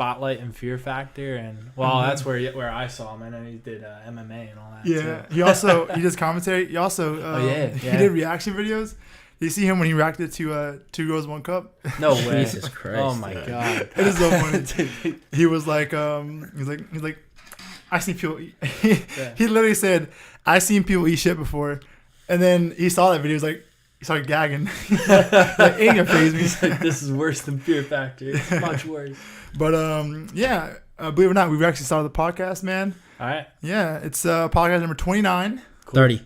Spotlight and Fear Factor, and that's where I saw him. I know he did MMA and all that. Yeah, too. he does commentary. He also he did reaction videos. You see him when he reacted to Two Girls, One Cup? No way. Jesus Christ. Oh my God. It is so funny. He was like, he's like, I seen people eat. He literally said, I seen people eat shit before. And then he saw that video. He started gagging. Like, ain't gonna faze me. He's like, this is worse than Fear Factor. It's much worse. But believe it or not, we've actually started the podcast, man. All right. Yeah, it's podcast number 29. Cool. 30.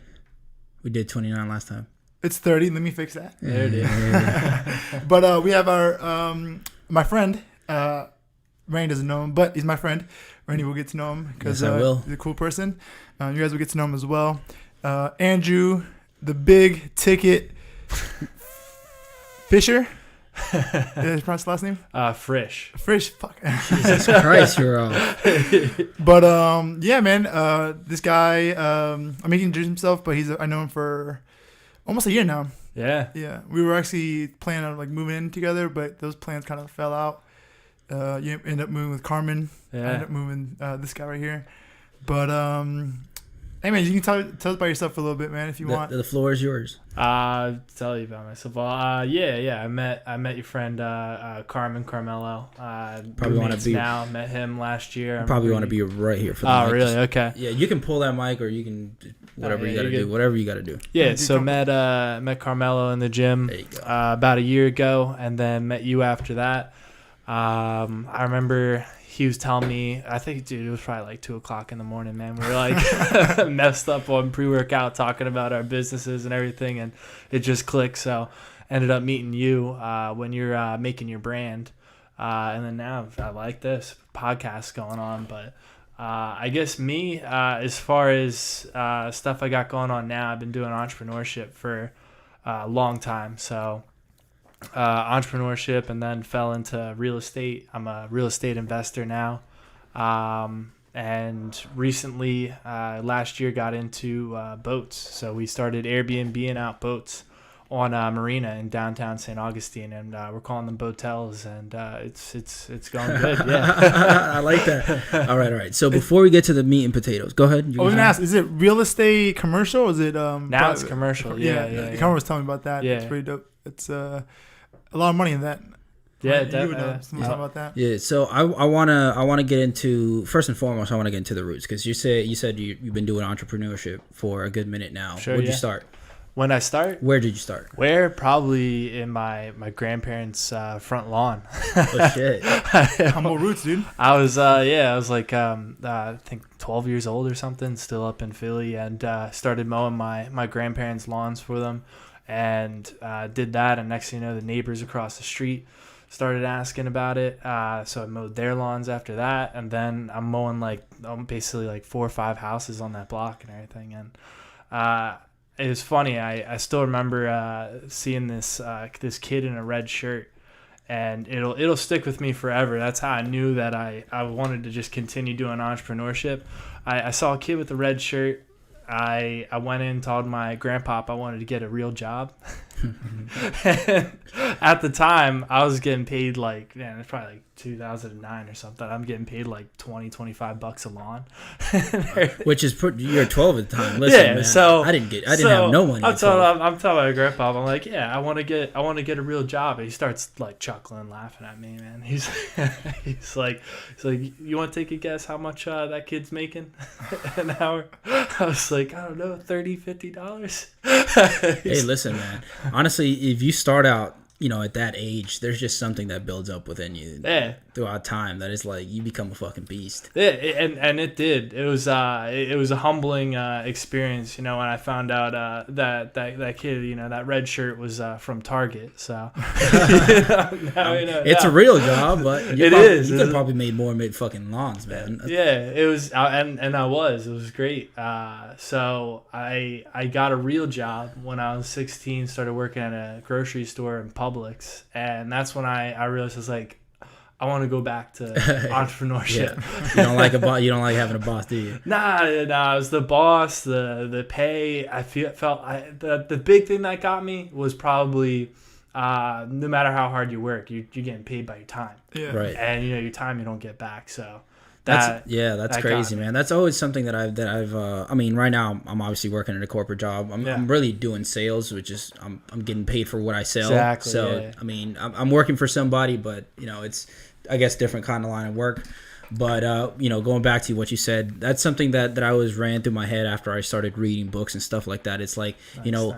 We did 29 last time. It's 30. Let me fix that. There it is. But we have our my friend. Randy doesn't know him, but he's my friend. Randy will get to know him because yes, I will. He's a cool person. You guys will get to know him as well. Andrew, the big ticket Fisher. Is pronounce his last name? Frisch. Frisch. Fuck. Jesus Christ, you're all. But yeah, man. This guy. I mean, he can introduce himself, but I know him for almost a year now. Yeah. Yeah. We were actually planning on like moving in together, but those plans kind of fell out. You end up moving with Carmen. Yeah. I ended up moving this guy right here. But hey man, you can tell us about yourself for a little bit, man, if you want. The floor is yours. Tell you about myself. Well, yeah. I met your friend Carmelo. Probably want to be now. Met him last year. Probably want to be right here for the mic. Oh, really? Okay. Yeah, you can pull that mic, or you can whatever you got to do. Whatever you got to do. Yeah. So met Carmelo in the gym about a year ago, and then met you after that. I remember he was telling me, I think, dude, it was probably like 2:00 in the morning, man. We were like messed up on pre-workout talking about our businesses and everything, and it just clicked. So ended up meeting you when you're making your brand. And then now I like this podcast going on. But I guess me, as far as stuff I got going on now, I've been doing entrepreneurship for a long time. So entrepreneurship, and then fell into real estate. I'm a real estate investor now, and recently last year got into boats. So we started Airbnb-ing out boats on a marina in downtown St. Augustine, and we're calling them Boatels, and it's going good. Yeah. I like that. All right. So before we get to the meat and potatoes, go ahead. I was gonna ask, is it real estate commercial? Or is it now private? It's commercial. Yeah. Carmen was telling me about that. Yeah. It's pretty dope. It's a lot of money in that. Yeah, right? You would know something about that. Yeah, so I wanna get into, first and foremost, I want to get into the roots, because you said you've been doing entrepreneurship for a good minute now. Sure, Where'd you start? When I start? Where did you start? Probably in my grandparents' front lawn. Oh shit! Humble roots, dude. I was like I think 12 years old or something, still up in Philly, and started mowing my grandparents' lawns for them. And did that, and next thing you know, the neighbors across the street started asking about it. So I mowed their lawns after that, and then I'm mowing basically like 4 or 5 houses on that block and everything. And it was funny. I still remember seeing this kid in a red shirt, and it'll stick with me forever. That's how I knew that I wanted to just continue doing entrepreneurship. I saw a kid with a red shirt. I went in and told my grandpop I wanted to get a real job. At the time, I was getting paid it's probably like 2009 or something. I'm getting paid like $20-$25 a lawn. Which is you're 12 at the time. Listen, yeah, man, so I didn't have no money. I'm telling my grandpa, I'm like, yeah, I want to get a real job. And he starts like chuckling, laughing at me, man. He's like, you want to take a guess how much that kid's making an hour? I was like, I don't know, $30-$50. Hey, listen, man. Honestly, if you start out, at that age, there's just something that builds up within you throughout time that is like you become a fucking beast. Yeah, and it did. It was a humbling experience, when I found out that kid, that red shirt was from Target. So it's a real job, but you could probably made fucking lawns, man. Yeah, it was, and it was great. So I got a real job when I was 16. Started working at a grocery store in Publix, and that's when I realized I was like, I want to go back to entrepreneurship. Yeah. You don't like having a boss, do you? Nah. It was the boss, the pay. The big thing that got me was probably no matter how hard you work, you're getting paid by your time. Yeah. Right. And your time you don't get back. So That's that crazy, man. That's always something that I've I mean, right now I'm obviously working in a corporate job. I'm really doing sales, which is I'm getting paid for what I sell. Exactly. So I mean, I'm working for somebody, but it's I guess different kind of line of work. But going back to what you said, that's something that I always ran through my head after I started reading books and stuff like that. It's like, nice.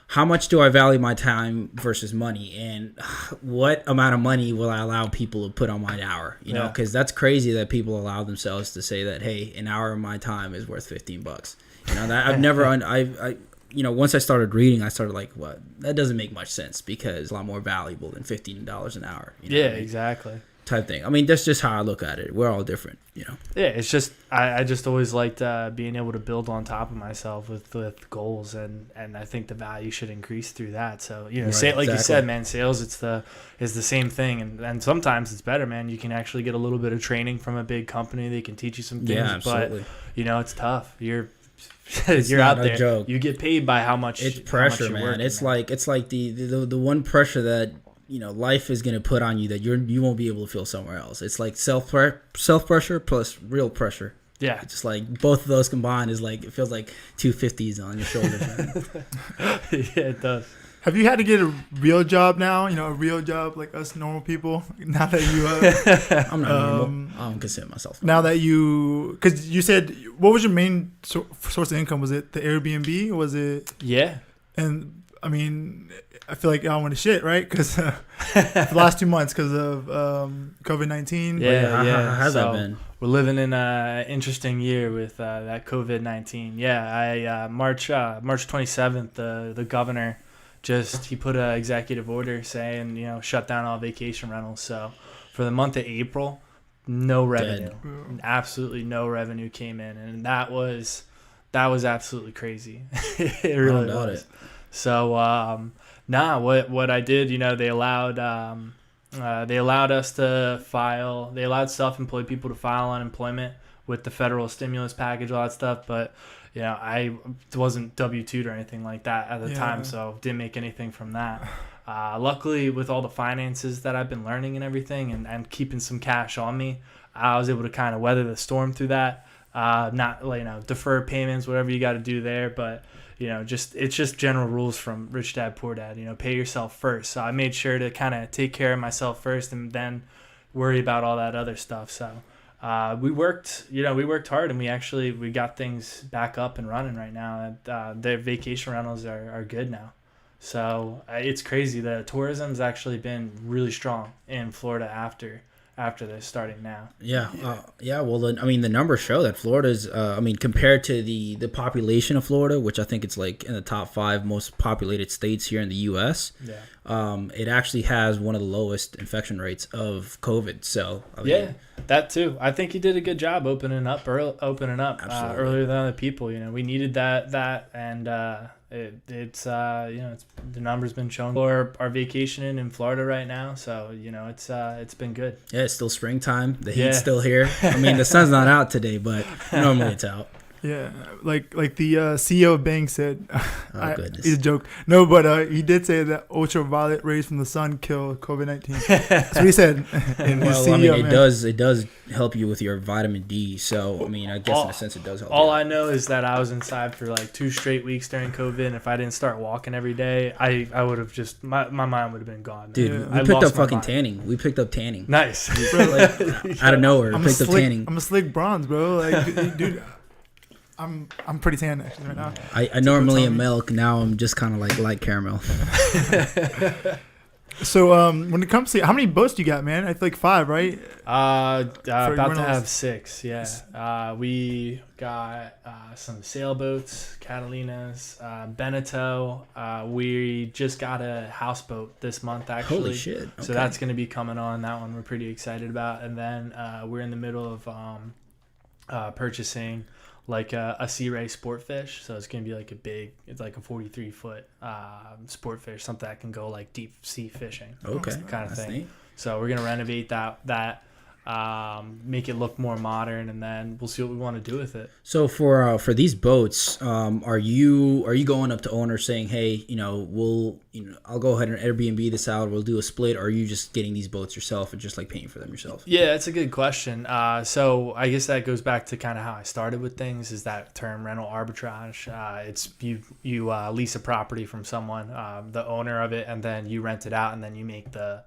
How much do I value my time versus money, and what amount of money will I allow people to put on my hour? Because that's crazy that people allow themselves to say that, hey, an hour of my time is worth $15. That I've never, once I started reading, I started like, what? That doesn't make much sense because it's a lot more valuable than $15 an hour. Exactly. Type thing. I mean, that's just how I look at it. We're all different, Yeah, it's just I just always liked being able to build on top of myself with goals, and I think the value should increase through that. So like you said, man, sales is the same thing, and sometimes it's better, man. You can actually get a little bit of training from a big company. They can teach you some things, absolutely. But it's tough. You're it's you're out there. Joke. You get paid by how much. It's pressure, man. Working, it's like the one pressure that life is going to put on you that you won't be able to feel somewhere else. It's like self pressure plus real pressure. Yeah. It's just like both of those combined is like, it feels like 250s on your shoulders. Yeah, it does. Have you had to get a real job now? A real job like us normal people? Now that you... I'm not normal. I don't consider myself normal. Now that you... Because you said... What was your main source of income? Was it the Airbnb? Was it... Yeah. And, I mean... I feel like I want to shit, right? Because for the last 2 months, because of COVID-19. Yeah. How's that been? We're living in an interesting year with that COVID-19. Yeah, March 27th, the governor he put an executive order saying, shut down all vacation rentals. So for the month of April, no revenue, absolutely no revenue came in, and that was absolutely crazy. It really was. It. So what I did, they allowed us to file. They allowed self-employed people to file unemployment with the federal stimulus package, all that stuff. But I wasn't W-2'd or anything like that at the time, so didn't make anything from that. Luckily, with all the finances that I've been learning and everything, and keeping some cash on me, I was able to kind of weather the storm through that. Not defer payments, whatever you got to do there, but. It's just general rules from Rich Dad Poor Dad. Pay yourself first. So I made sure to kind of take care of myself first, and then worry about all that other stuff. So we worked hard, and we got things back up and running right now. Their vacation rentals are good now. So it's crazy. The tourism's actually been really strong in Florida after they're starting now. Well, the numbers show that Florida's, compared to the population of Florida, which I think it's like in the top 5 most populated states here in the U.S., it actually has one of the lowest infection rates of COVID. So, that too. I think he did a good job opening up earlier than other people. We needed that, and it's the numbers been shown for our vacationing in Florida right now. So it's been good. Yeah, it's still springtime. The heat's still here. The sun's not out today, but normally it's out. Yeah, like the CEO of Bang said, goodness, it's a joke. No, but he did say that ultraviolet rays from the sun kill COVID-19. That's what he said. It does help you with your vitamin D. So I guess in a sense it does help. All I know is that I was inside for like 2 straight weeks during COVID, and if I didn't start walking every day, I would have just my mind would have been gone. Dude, we picked up fucking tanning. We picked up tanning. Nice, bro, out of nowhere. Picked up tanning. I'm a slick bronze, bro. Like, dude. I'm pretty tan actually right now. I normally am milk. Now I'm just kind of like light caramel. So when it comes to how many boats do you got, man? I feel like 5, right? About to have 6. Yeah. We got some sailboats, Catalinas, Beneteau. We just got a houseboat this month actually. Holy shit! Okay. So that's going to be coming on. That one we're pretty excited about. And then we're in the middle of purchasing like a sea ray sport fish. So it's gonna be like it's like a 43-foot sport fish, something that can go like deep sea fishing. Okay, kind of that's thing. Neat. So we're gonna renovate that make it look more modern, and then we'll see what we want to do with it. So for these boats, are you going up to owners saying, hey, I'll go ahead and Airbnb this out, we'll do a split, or are you just getting these boats yourself and just like paying for them yourself? Yeah, that's a good question. So I guess that goes back to kind of how I started with things, is that term rental arbitrage. It's you lease a property from someone, the owner of it, and then you rent it out, and then you make the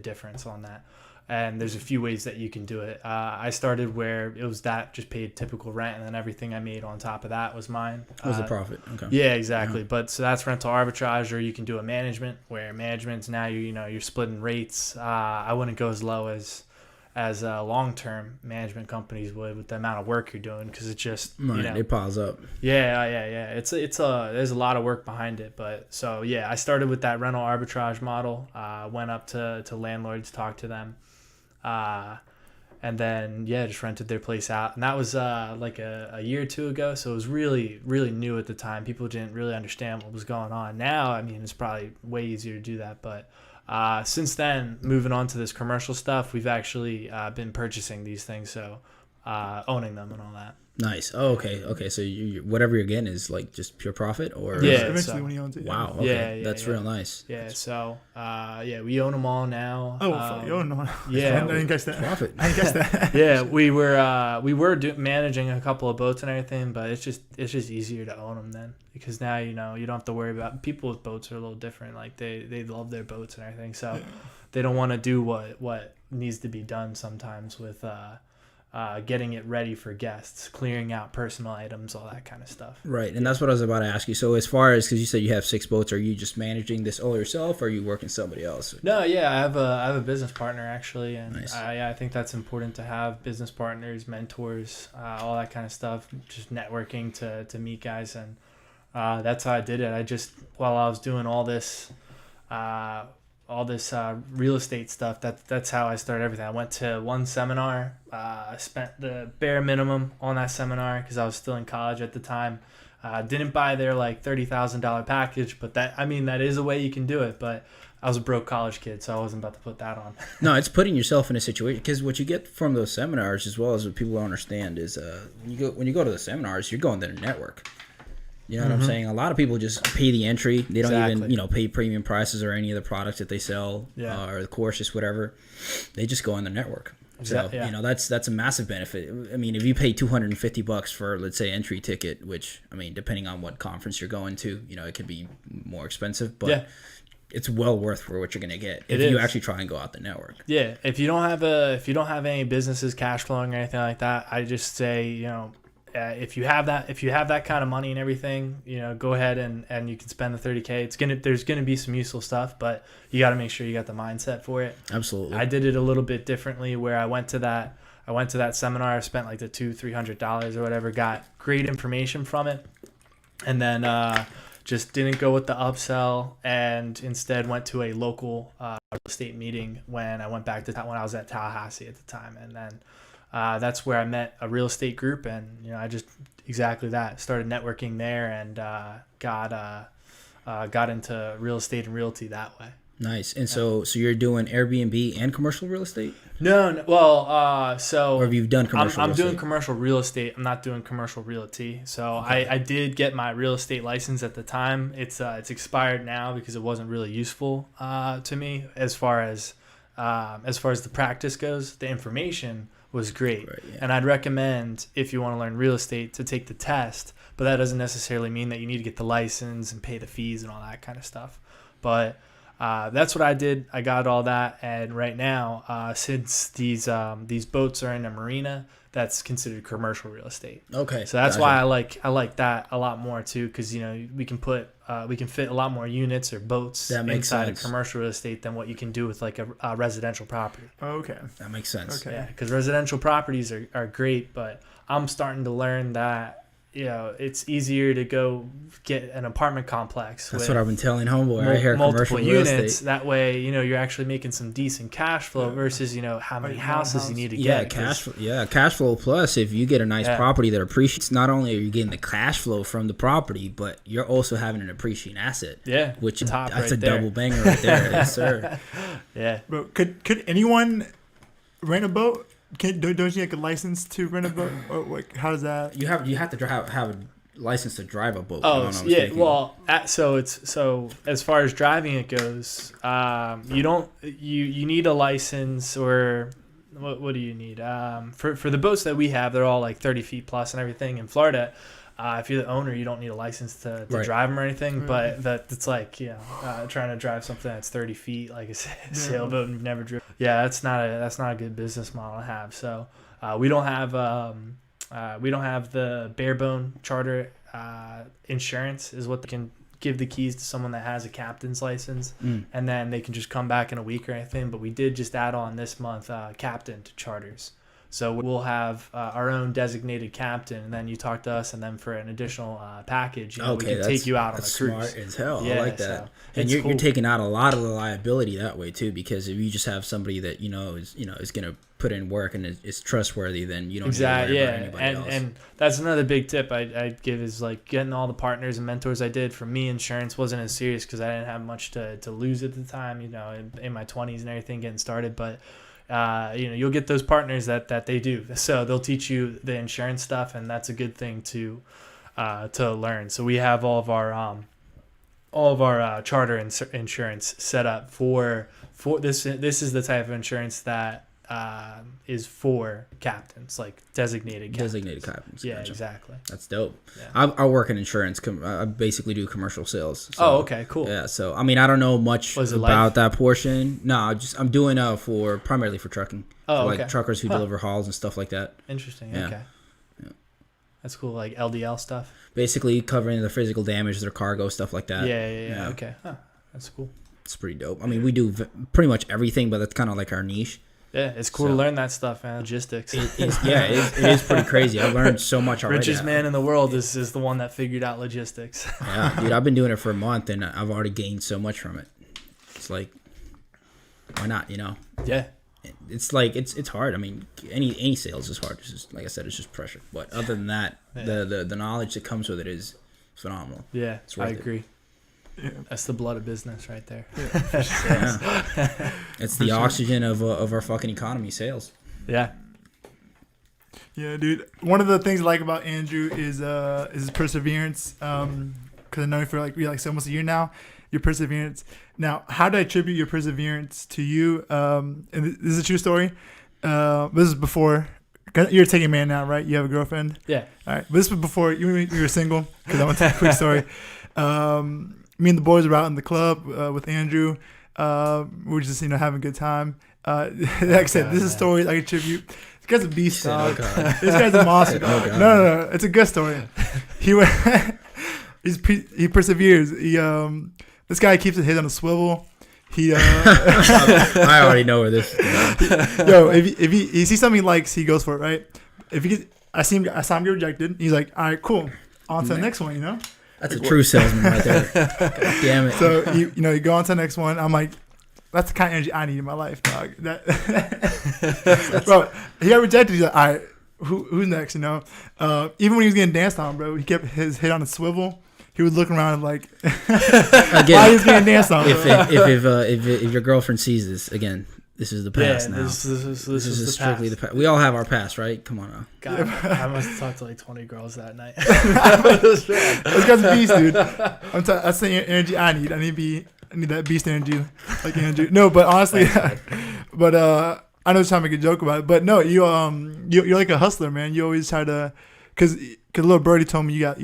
difference on that. And there's a few ways that you can do it. I started where it was that just paid typical rent, and then everything I made on top of that was mine. Was the profit? Okay. Yeah, exactly. But so that's rental arbitrage, or you can do a management, where management's now you're splitting rates. I wouldn't go as low as long-term management companies would with the amount of work you're doing, because it's just it piles up. Yeah. It's there's a lot of work behind it, but so yeah, I started with that rental arbitrage model. Went up to landlords, talked to them. And then just rented their place out, and that was like a year or two ago, so it was really new at the time. People didn't really understand what was going on. Now I mean, it's probably way easier to do that, but since then, moving on to this commercial stuff, we've actually been purchasing these things, so owning them and all that. Nice. Oh, okay. So you whatever you're getting is like just pure profit, or eventually when he owns it. Wow. Okay. That's real nice. Yeah. So we own them all now. Oh, you own them. Yeah. I didn't guess that. Profit. I didn't guess that. Yeah, we were managing a couple of boats and everything, but it's just easier to own them then, because now you don't have to worry about people with boats are a little different. Like they love their boats and everything, so they don't want to do what needs to be done sometimes with getting it ready for guests, clearing out personal items, all that kind of stuff. Right, and that's what I was about to ask you. So as far as, because you said you have 6 boats, are you just managing this all yourself, or are you working somebody else? No, yeah, I have a business partner actually, and nice. I think that's important to have business partners, mentors, all that kind of stuff. Just networking to meet guys, and that's how I did it. I just, while I was doing all this real estate stuff, that's how I started everything. I went to one seminar. I spent the bare minimum on that seminar because I was still in college at the time. Didn't buy their like $30,000 package, but that is a way you can do it. But I was a broke college kid, so I wasn't about to put that on. No, it's putting yourself in a situation, because what you get from those seminars, as well as what people don't understand, is when you go to the seminars, you're going there to network. You know what I'm saying? A lot of people just pay the entry. They don't even, pay premium prices or any of the products that they sell, or the course, just whatever. They just go on the network. So, that's a massive benefit. I mean, if you pay $250 for, let's say, entry ticket, which, I mean, depending on what conference you're going to, it could be more expensive, but it's well worth for what you're going to get if you actually try and go out the network. Yeah. If you don't have any businesses cash flowing or anything like that, I just say, if you have that kind of money and everything, go ahead and you can spend the $30K. There's gonna be some useful stuff, but you got to make sure you got the mindset for it. Absolutely. I did it a little bit differently, where I went to that seminar. I spent like the $200-$300 or whatever, got great information from it, and then just didn't go with the upsell, and instead went to a local real estate meeting when I went back to when I was at Tallahassee at the time, and then. That's where I met a real estate group, and I just exactly that started networking there, and got into real estate and realty that way. Nice. And so you're doing Airbnb and commercial real estate? No. Well, so or have you done commercial? I'm doing commercial real estate. I'm not doing commercial realty. So okay. I did get my real estate license at the time. It's expired now because it wasn't really useful to me as far as the practice goes. The information was great. Right, yeah. And I'd recommend, if you want to learn real estate, to take the test, but that doesn't necessarily mean that you need to get the license and pay the fees and all that kind of stuff. But that's what I did. I got all that, and right now, since these boats are in a marina, that's considered commercial real estate. Okay. So that's why I like that a lot more too, because we can fit a lot more units or boats inside of commercial real estate than what you can do with like a residential property. Okay. That makes sense. Okay. Yeah, because residential properties are great, but I'm starting to learn that it's easier to go get an apartment complex. That's what I've been telling homeboy. I hear multiple units. That way, you're actually making some decent cash flow versus how many houses you need to get. Cash flow. Plus, if you get a nice property that appreciates, not only are you getting the cash flow from the property, but you're also having an appreciating asset. Yeah, which that's a double banger right there. Yes, sir. Yeah. But could anyone rent a boat? Don't you need like a license to rent a boat? Or like, how does that? You have to have a license to drive a boat. Oh, yeah. Well, so as far as driving it goes, you need a license, or what do you need? For the boats that we have, they're all like 30 feet plus and everything. In Florida, if you're the owner, you don't need a license to drive them or anything. But it's like, trying to drive something that's 30 feet, like a sailboat, and you've never driven. Yeah, that's not a good business model to have. So we don't have the barebone charter insurance is what they can give the keys to someone that has a captain's license, and then they can just come back in a week or anything. But we did just add on this month captain to charters. So we'll have our own designated captain, and then you talk to us, and then for an additional package, we can take you out on a cruise. Smart as hell. I like that. So and you're taking out a lot of the liability that way too, because if you just have somebody that is going to put in work and is trustworthy, then you don't need to worry about anybody else. And that's another big tip I'd give is like getting all the partners and mentors I did. For me, insurance wasn't as serious because I didn't have much to lose at the time, in my 20s and everything getting started, but you'll get those partners that they do. So they'll teach you the insurance stuff, and that's a good thing to learn. So we have all of our charter insurance set up for this. This is the type of insurance that is for captains, like designated captains. Yeah, gotcha. Exactly. That's dope. Yeah. I work in insurance. I basically do commercial sales. So, okay, cool. Yeah, so I mean, I don't know much about that portion. No, I'm doing primarily for trucking. Like truckers who deliver hauls and stuff like that. Interesting. Yeah. Okay. Yeah. That's cool. Like LDL stuff. Basically covering the physical damage, their cargo, stuff like that. Yeah. Okay. Huh. That's cool. It's pretty dope. I mean, we do pretty much everything, but that's kind of like our niche. Yeah, it's cool to learn that stuff, man. Logistics. It is pretty crazy. I've learned so much already. Richest man in the world is the one that figured out logistics. Yeah, dude, I've been doing it for a month, and I've already gained so much from it. It's like, why not, Yeah. It's like, it's hard. I mean, any sales is hard. It's just, like I said, it's just pressure. But other than that, the knowledge that comes with it is phenomenal. Yeah, I agree. Yeah. That's the blood of business right there. Yeah. It's the oxygen of our fucking economy, sales. Yeah. Yeah, dude. One of the things I like about Andrew is his perseverance. Because I know for almost a year now, your perseverance. Now, how do I attribute your perseverance to you? And this is a true story. This is before. You're a taken man now, right? You have a girlfriend? Yeah. All right. But this was before you were single. Because I want to tell a quick story. Me and the boys were out in the club with Andrew. We were just having a good time. Like I said, this is stories I attribute. This guy's a beast, dog. This guy's a monster. No. It's a good story. He perseveres. This guy keeps his head on a swivel. I already know where this is going. Yo, if he sees something he likes, he goes for it, right? I saw him get rejected. He's like, all right, cool. On to the next one, That's a true salesman right there. God damn it. So you go on to the next one. I'm like, that's the kind of energy I need in my life, dog. Bro, he got rejected. He's like, all right, who's next? Even when he was getting danced on, bro, he kept his head on a swivel. He would look around like, why he's getting danced on? If your girlfriend sees this again, this is the past now. This is strictly the past. We all have our past, right? Come on now. God, I must have talked to like 20 girls that night. This guy's a beast, dude. That's the energy I need. I need that beast energy, like Andrew. No, but honestly, but I know it's trying to make a joke about it, but no, you're like a hustler, man. You always try to, cause little birdie told me you got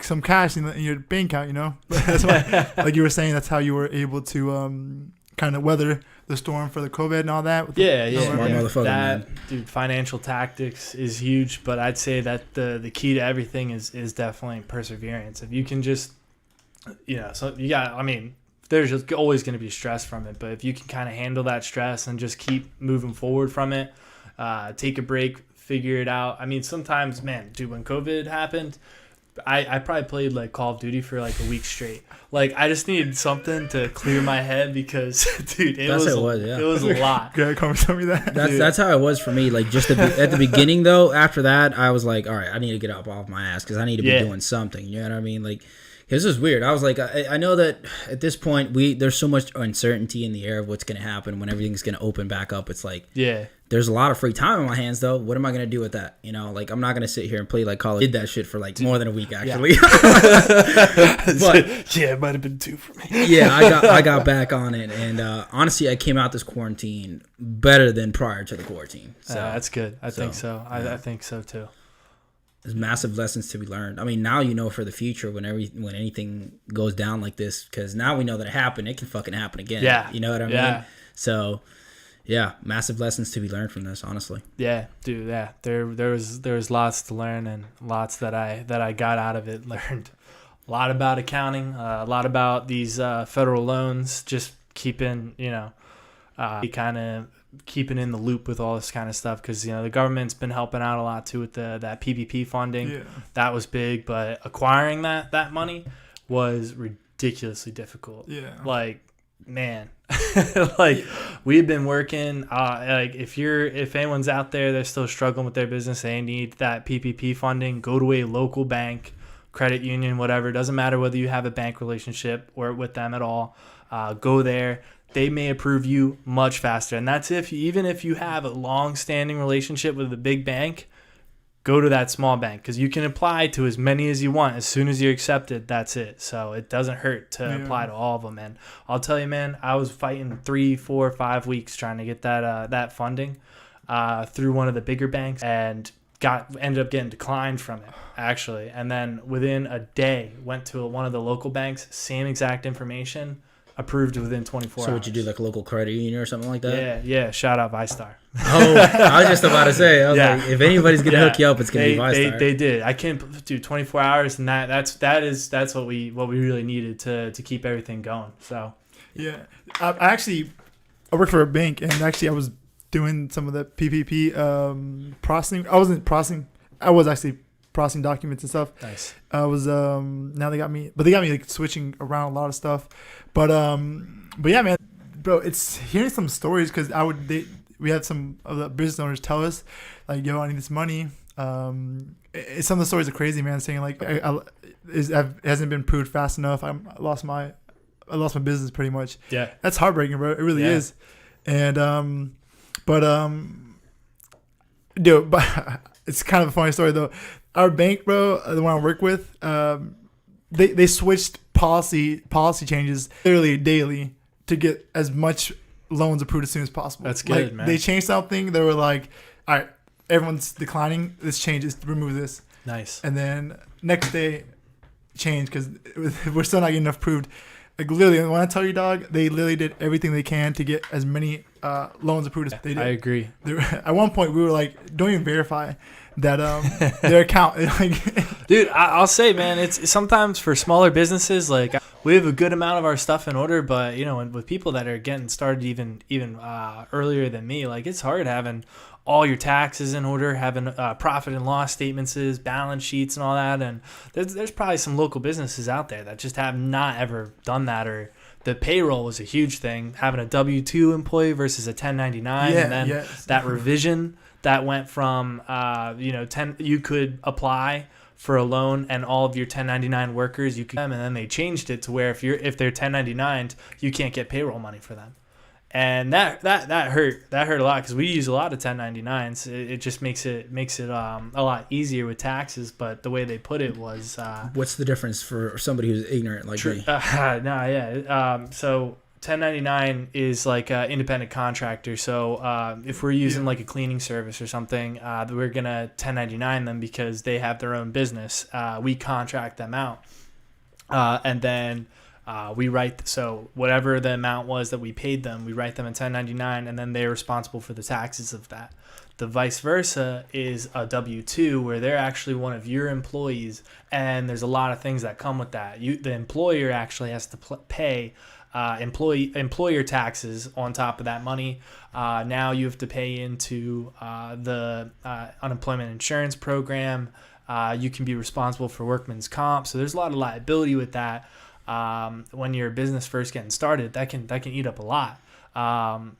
some cash in your bank account, That's why, like you were saying, that's how you were able to kind of weather the storm for the COVID and all that. Smart motherfucker, man. Dude, financial tactics is huge, but I'd say that the key to everything is definitely perseverance. If you can just, so you got, there's just always going to be stress from it, but if you can kind of handle that stress and just keep moving forward from it, take a break, figure it out. Sometimes, man, dude, when COVID happened, I probably played like Call of Duty for like a week straight. Like I just needed something to clear my head because, dude, it was a lot. Yeah, come tell me that. That's how it was for me. Like just at the beginning though. After that, I was like, all right, I need to get up off my ass because I need to be doing something. You know what I mean? Like, This is weird. I was like, I know that at this point there's so much uncertainty in the air of what's going to happen when everything's going to open back up. It's like, Yeah. there's a lot of free time in my hands though. What am I going to do with that? You know, like I'm not going to sit here and play like college. Did that shit for like more than a week actually. But yeah, it might have been 2 for me. yeah, I got back on it, and honestly, I came out this quarantine better than prior to the quarantine. So That's good. I think so. yeah. I think so too. There's massive lessons to be learned. I mean, now you know for the future when anything goes down like this, because now we know that it happened. It can fucking happen again. Yeah. You know what I mean? So, yeah, massive lessons to be learned from this. Honestly. Yeah, dude. Yeah, there was lots to learn and lots that I got out of it. Learned a lot about accounting, a lot about these federal loans. Just keeping kind of keeping in the loop with all this kind of stuff, because the government's been helping out a lot too with that PPP funding. Yeah. That was big, but acquiring that money was ridiculously difficult. Yeah. Like, man, like we've been working. Like if anyone's out there that's still struggling with their business, they need that PPP funding. Go to a local bank, credit union, whatever. It doesn't matter whether you have a bank relationship or with them at all. Go there. They may approve you much faster. And that's even if you have a long-standing relationship with a big bank, go to that small bank, because you can apply to as many as you want. As soon as you're accepted, that's it. So it doesn't hurt to apply to all of them. And I'll tell you, man, I was fighting 3, 4, 5 weeks trying to get that funding through one of the bigger banks, and ended up getting declined from it, actually. And then within a day, went to one of the local banks, same exact information, approved within 24 hours. So would you do like a local credit union or something like that? Yeah. Shout out ViStar. Oh, I was just about to say. I was like, if anybody's gonna hook you up, it's gonna be ViStar. They did. I can't do 24 hours, and that's what we really needed to keep everything going. So Yeah, I worked for a bank, and actually I was doing some of the PPP processing. I wasn't processing. I was actually processing documents and stuff. nice. I was now they got me like switching around a lot of stuff, but yeah, man, bro, it's hearing some stories, because we had some of the business owners tell us like, yo, I need this money. Some of the stories are crazy, man, saying like it hasn't been proved fast enough. I lost my business pretty much. Yeah. That's heartbreaking, bro. It really is. And dude, but it's kind of a funny story though. Our bank, bro, the one I work with, they switched policy changes literally daily to get as much loans approved as soon as possible. That's good, like, man. They changed something. They were like, all right, everyone's declining. This changes. Remove this. Nice. And then next day, change, because we're still not getting enough approved. Like literally, when I tell you, dog, they literally did everything they can to get as many loans approved as they did. I agree. At one point, we were like, don't even verify that their account. Like, Dude, I'll say, man, it's sometimes for smaller businesses, like we have a good amount of our stuff in order, but with people that are getting started even earlier than me, like it's hard having all your taxes in order, having profit and loss statements, balance sheets, and all that. And there's probably some local businesses out there that just have not ever done that, or the payroll was a huge thing, having a W-2 employee versus a 1099, and then that revision that went from you could apply for a loan and all of your 1099 workers you could, and then they changed it to where if they're 1099'd, you can't get payroll money for them. And that hurt a lot, because we use a lot of 1099s. It just makes it a lot easier with taxes. But the way they put it was What's the difference for somebody who's ignorant like me? So 1099 is like an independent contractor. So if we're using like a cleaning service or something, we're gonna 1099 them because they have their own business. We contract them out, and then we write, so whatever the amount was that we paid them, we write them in 1099, and then they're responsible for the taxes of that. The vice versa is a W-2, where they're actually one of your employees, and there's a lot of things that come with that. The employer actually has to pay employer taxes on top of that money. Now you have to pay into the unemployment insurance program. You can be responsible for workman's comp. So there's a lot of liability with that. When you're a business first getting started, that can eat up a lot.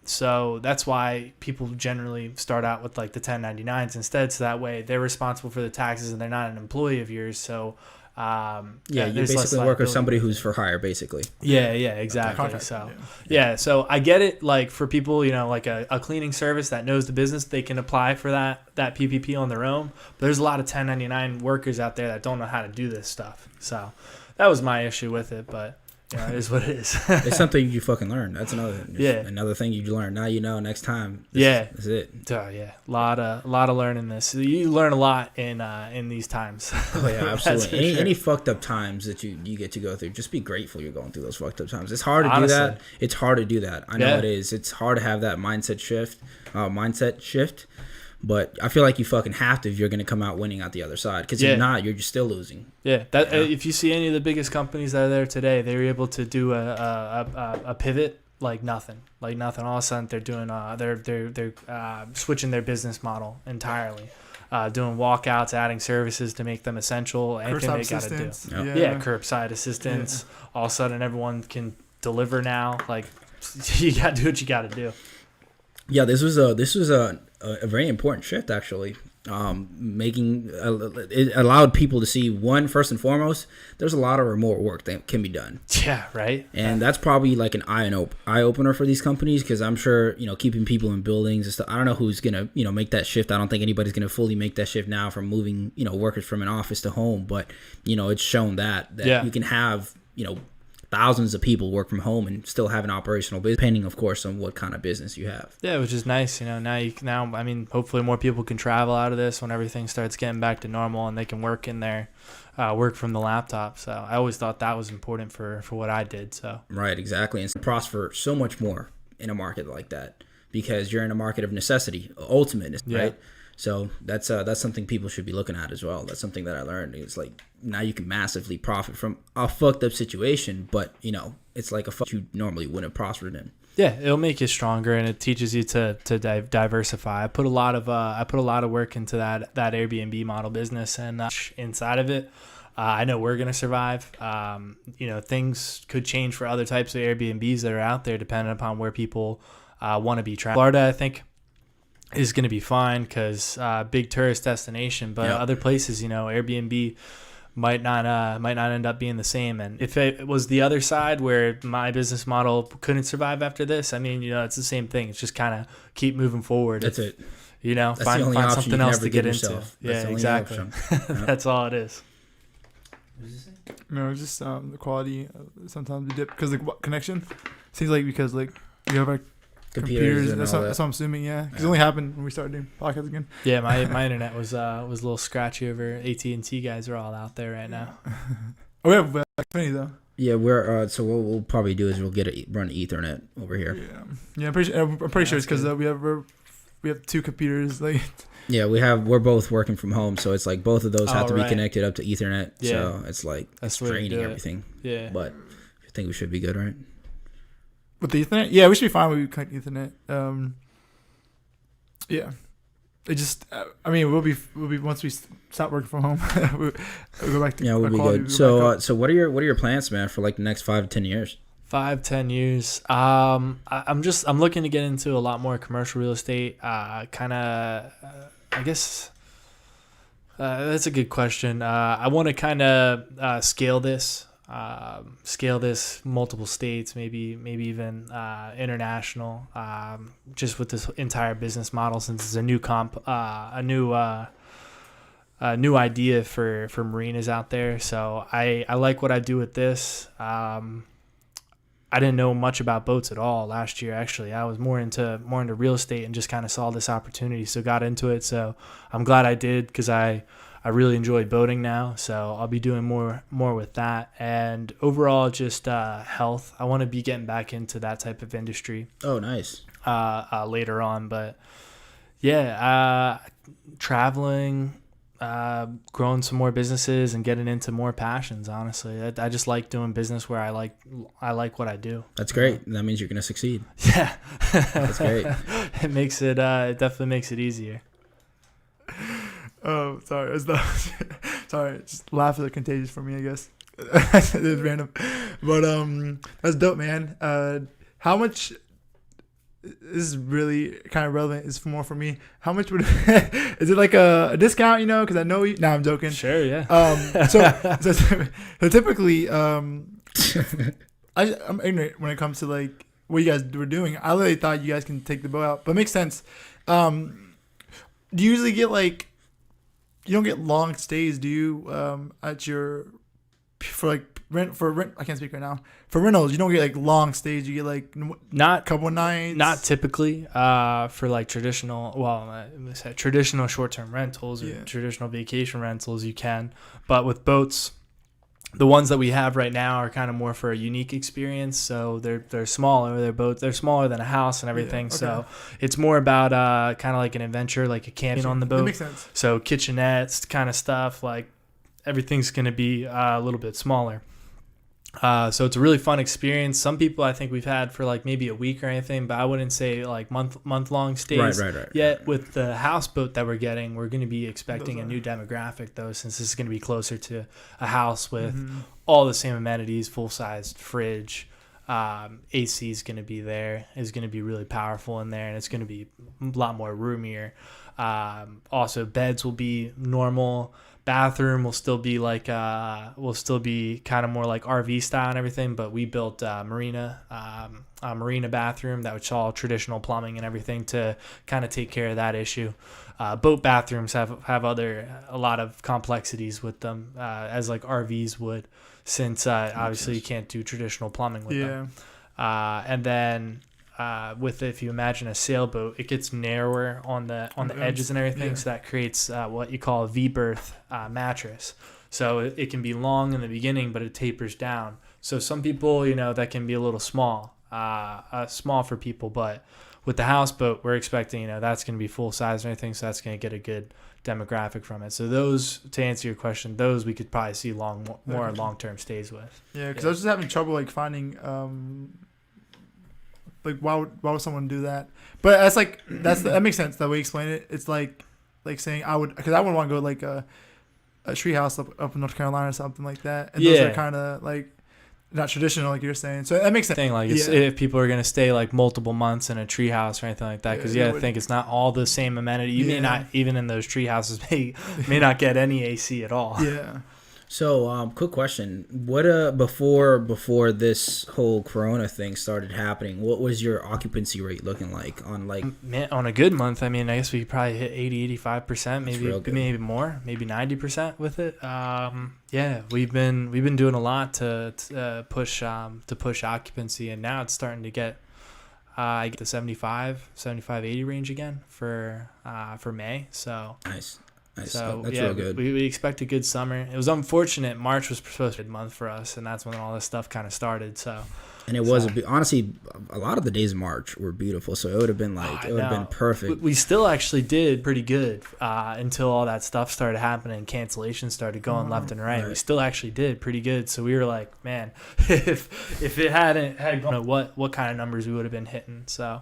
So that's why people generally start out with like the 1099s instead. So that way they're responsible for the taxes and they're not an employee of yours. So Yeah, you there's less basically work with liability somebody with who's it. for hire, basically. Yeah, exactly. Contract, So, yeah. yeah, so I get it. Like for people, like a cleaning service that knows the business, they can apply for that PPP on their own. But there's a lot of 1099 workers out there that don't know how to do this stuff. So that was my issue with it. But it is what it is. It's something you fucking learn. That's another thing you learn. Now you know. Next time, that's it. Yeah, a lot of learning this. You learn a lot in these times. Oh yeah, absolutely. Sure. Any fucked up times that you get to go through, just be grateful you're going through those fucked up times. It's hard to do that. It's hard to do that. I know it is. It's hard to have that mindset shift. But I feel like you fucking have to if you're going to come out winning out the other side. Because if not, you're just still losing. Yeah, if you see any of the biggest companies that are there today, they were able to do a pivot like nothing. All of a sudden, they're doing they're switching their business model entirely. Doing walkouts, adding services to make them essential. Anything they got to do. Yeah, curbside assistance. Yeah. All of a sudden, everyone can deliver now. Like you got to do what you got to do. Yeah, this was a very important shift actually. It allowed people to see, one, first and foremost, there's a lot of remote work that can be done. Yeah, right. And that's probably like an eye opener for these companies, because I'm sure keeping people in buildings and stuff. I don't know who's gonna make that shift. I don't think anybody's gonna fully make that shift now from moving workers from an office to home. But it's shown that you can have thousands of people work from home and still have an operational business, depending, of course, on what kind of business you have. Yeah, which is nice. Now, I mean, hopefully more people can travel out of this when everything starts getting back to normal and they can work in their work from the laptop. So I always thought that was important for what I did. So right, exactly, and prosper so much more in a market like that, because you're in a market of necessity, ultimate, right? So that's something people should be looking at as well. That's something that I learned. It's like now you can massively profit from a fucked up situation, but it's like a fuck you normally wouldn't have prospered in. Yeah, it'll make you stronger, and it teaches you to diversify. I put a lot of work into that Airbnb model business, and inside of it, I know we're gonna survive. Things could change for other types of Airbnbs that are out there, depending upon where people want to be traveling. Florida, I think, is going to be fine because big tourist destination, but other places, Airbnb might not end up being the same. And if it was the other side where my business model couldn't survive after this, I mean, it's the same thing. It's just kind of keep moving forward. That's it. Find something else to get into. Yeah, exactly. That's all it is. No, just the quality. Sometimes we dip because connection seems like because you have like computers. That's what I'm assuming. Yeah, because it only happened when we started doing podcasts again. Yeah, my internet was a little scratchy over. AT&T guys are all out there right now. Oh, we have Xfinity though. Yeah, we're so what we'll probably do is we'll run Ethernet over here. Yeah. I'm pretty sure it's because we have two computers. Yeah, we're both working from home, so it's like both of those have to be connected up to Ethernet. Yeah. So it's like that's draining everything. Yeah, but I think we should be good, right? With the Ethernet? Yeah, we should be fine when we connect Ethernet. Yeah. It just, we'll be once we stop working from home, we'll go back to we'll be good. So what are your plans, man, for like the next 5 to 10 years? 5-10 years. I'm looking to get into a lot more commercial real estate. I guess that's a good question. I want to kind of scale this multiple states, maybe even international, just with this entire business model, since it's a new idea for marinas out there. So I like what I do with this. I didn't know much about boats at all last year. Actually, I was more into real estate and just kind of saw this opportunity, so got into it. So I'm glad I did, because I really enjoy boating now, so I'll be doing more with that. And overall, just health. I want to be getting back into that type of industry. Oh, nice. Later on, but yeah, traveling, growing some more businesses, and getting into more passions. Honestly, I just like doing business where I like what I do. That's great. That means you're gonna succeed. Yeah, that's great. It makes it. It definitely makes it easier. Oh, sorry. Sorry. Just laughs are contagious for me, I guess. It's random, but that's dope, man. How much this is really kind of relevant. It's more for me. How much would is it like a discount? You know, because I know you. Nah, I'm joking. Sure, yeah. So typically, I'm ignorant when it comes to like what you guys were doing. I literally thought you guys can take the boat out, but it makes sense. Do you usually get like you don't get long stays, do you? At your for rent. I can't speak right now. For rentals, you don't get like long stays. You get like Not couple of nights. Not typically for like traditional short-term rentals or traditional vacation rentals you can, but with boats, the ones that we have right now are kind of more for a unique experience. So they're smaller. They're smaller than a house and everything. Yeah, okay. So it's more about kind of like an adventure, like a camping on the boat. That makes sense. So kitchenettes kind of stuff, like everything's going to be a little bit smaller. So it's a really fun experience. Some people I think we've had for like maybe a week or anything, but I wouldn't say like month long stays. Right. Yet with the houseboat that we're getting, we're going to be expecting a new demographic though, since this is going to be closer to a house with all the same amenities, full sized fridge. AC is going to be there. Is going to be really powerful in there, and it's going to be a lot more roomier. Also, beds will be normal. Bathroom will still be like kind of more like RV style and everything, but we built a marina bathroom that was all traditional plumbing and everything to kind of take care of that issue. Boat bathrooms have a lot of complexities with them, as like RVs would, since obviously you can't do traditional plumbing with them. And then if you imagine a sailboat, it gets narrower on the edges and everything, so that creates what you call a V-berth mattress. So it can be long in the beginning, but it tapers down. So some people, that can be a little small for people, but with the houseboat, we're expecting, that's going to be full size and everything, so that's going to get a good demographic from it. So those, to answer your question, those we could probably see more long-term stays with. Yeah, because I was just having trouble like finding like why would someone do that? But that makes sense that way you explain it. It's like saying I wouldn't want to go to like a tree house up in North Carolina or something like that. And those are kind of like not traditional, like you're saying. So that makes sense. If people are going to stay like multiple months in a tree house or anything like that, because I think it's not all the same amenity. You may not, even in those tree houses, may not get any AC at all. Yeah. So, quick question: what before this whole Corona thing started happening, what was your occupancy rate looking like on on a good month? I mean, I guess we could probably hit 80-85%, maybe more, maybe 90% with it. We've been doing a lot to push occupancy, and now it's starting to get I get the 75, 80 range again for May. So nice. So that's real good. We expect a good summer. It was unfortunate. March was supposed to be a good month for us, and that's when all this stuff kind of started. So, and it was honestly a lot of the days of March were beautiful. So it would have been been perfect. We still actually did pretty good until all that stuff started happening. Cancellations started going left and right. We still actually did pretty good. So we were like, man, if it had gone, what kind of numbers we would have been hitting. So.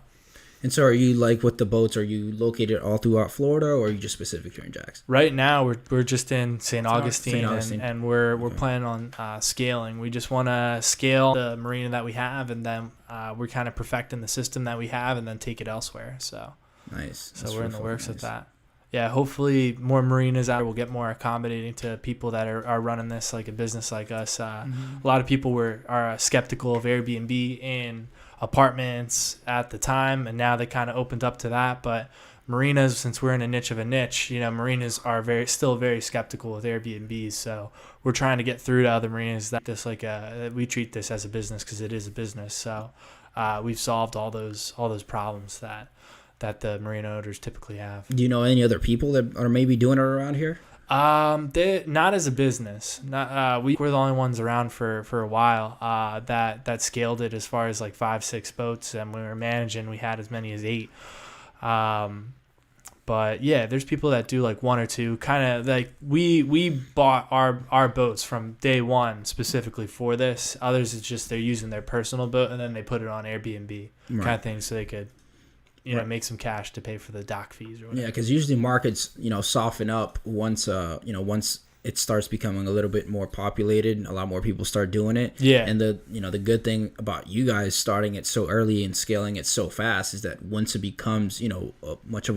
And so, are you like with the boats? Are you located all throughout Florida, or are you just specific here in Jackson? Right now, we're just in St. Augustine, and we're planning on scaling. We just want to scale the marina that we have, and then we're kind of perfecting the system that we have, and then take it elsewhere. So nice. So we're in the works with that. Yeah, hopefully more marinas out will get more accommodating to people that are running this like a business like us. A lot of people are skeptical of Airbnb in apartments at the time, and now they kind of opened up to that. But marinas, since we're in a niche of a niche, marinas are still very skeptical with Airbnbs. So we're trying to get through to other marinas that we treat this as a business, because it is a business. So we've solved all those problems that the marina owners typically have. Do you know any other people that are maybe doing it around here? They not as a business. Not we're the only ones around for a while that scaled it as far as like 5-6 boats, and when we were managing, we had as many as 8. But yeah, there's people that do like 1 or 2. Kind of like we bought our boats from day one specifically for this. Others, it's just they're using their personal boat and then they put it on Airbnb kind of thing, so they could make some cash to pay for the dock fees or whatever. Yeah, because usually markets, soften up once it starts becoming a little bit more populated. A lot more people start doing it. Yeah. And the good thing about you guys starting it so early and scaling it so fast is that once it becomes, much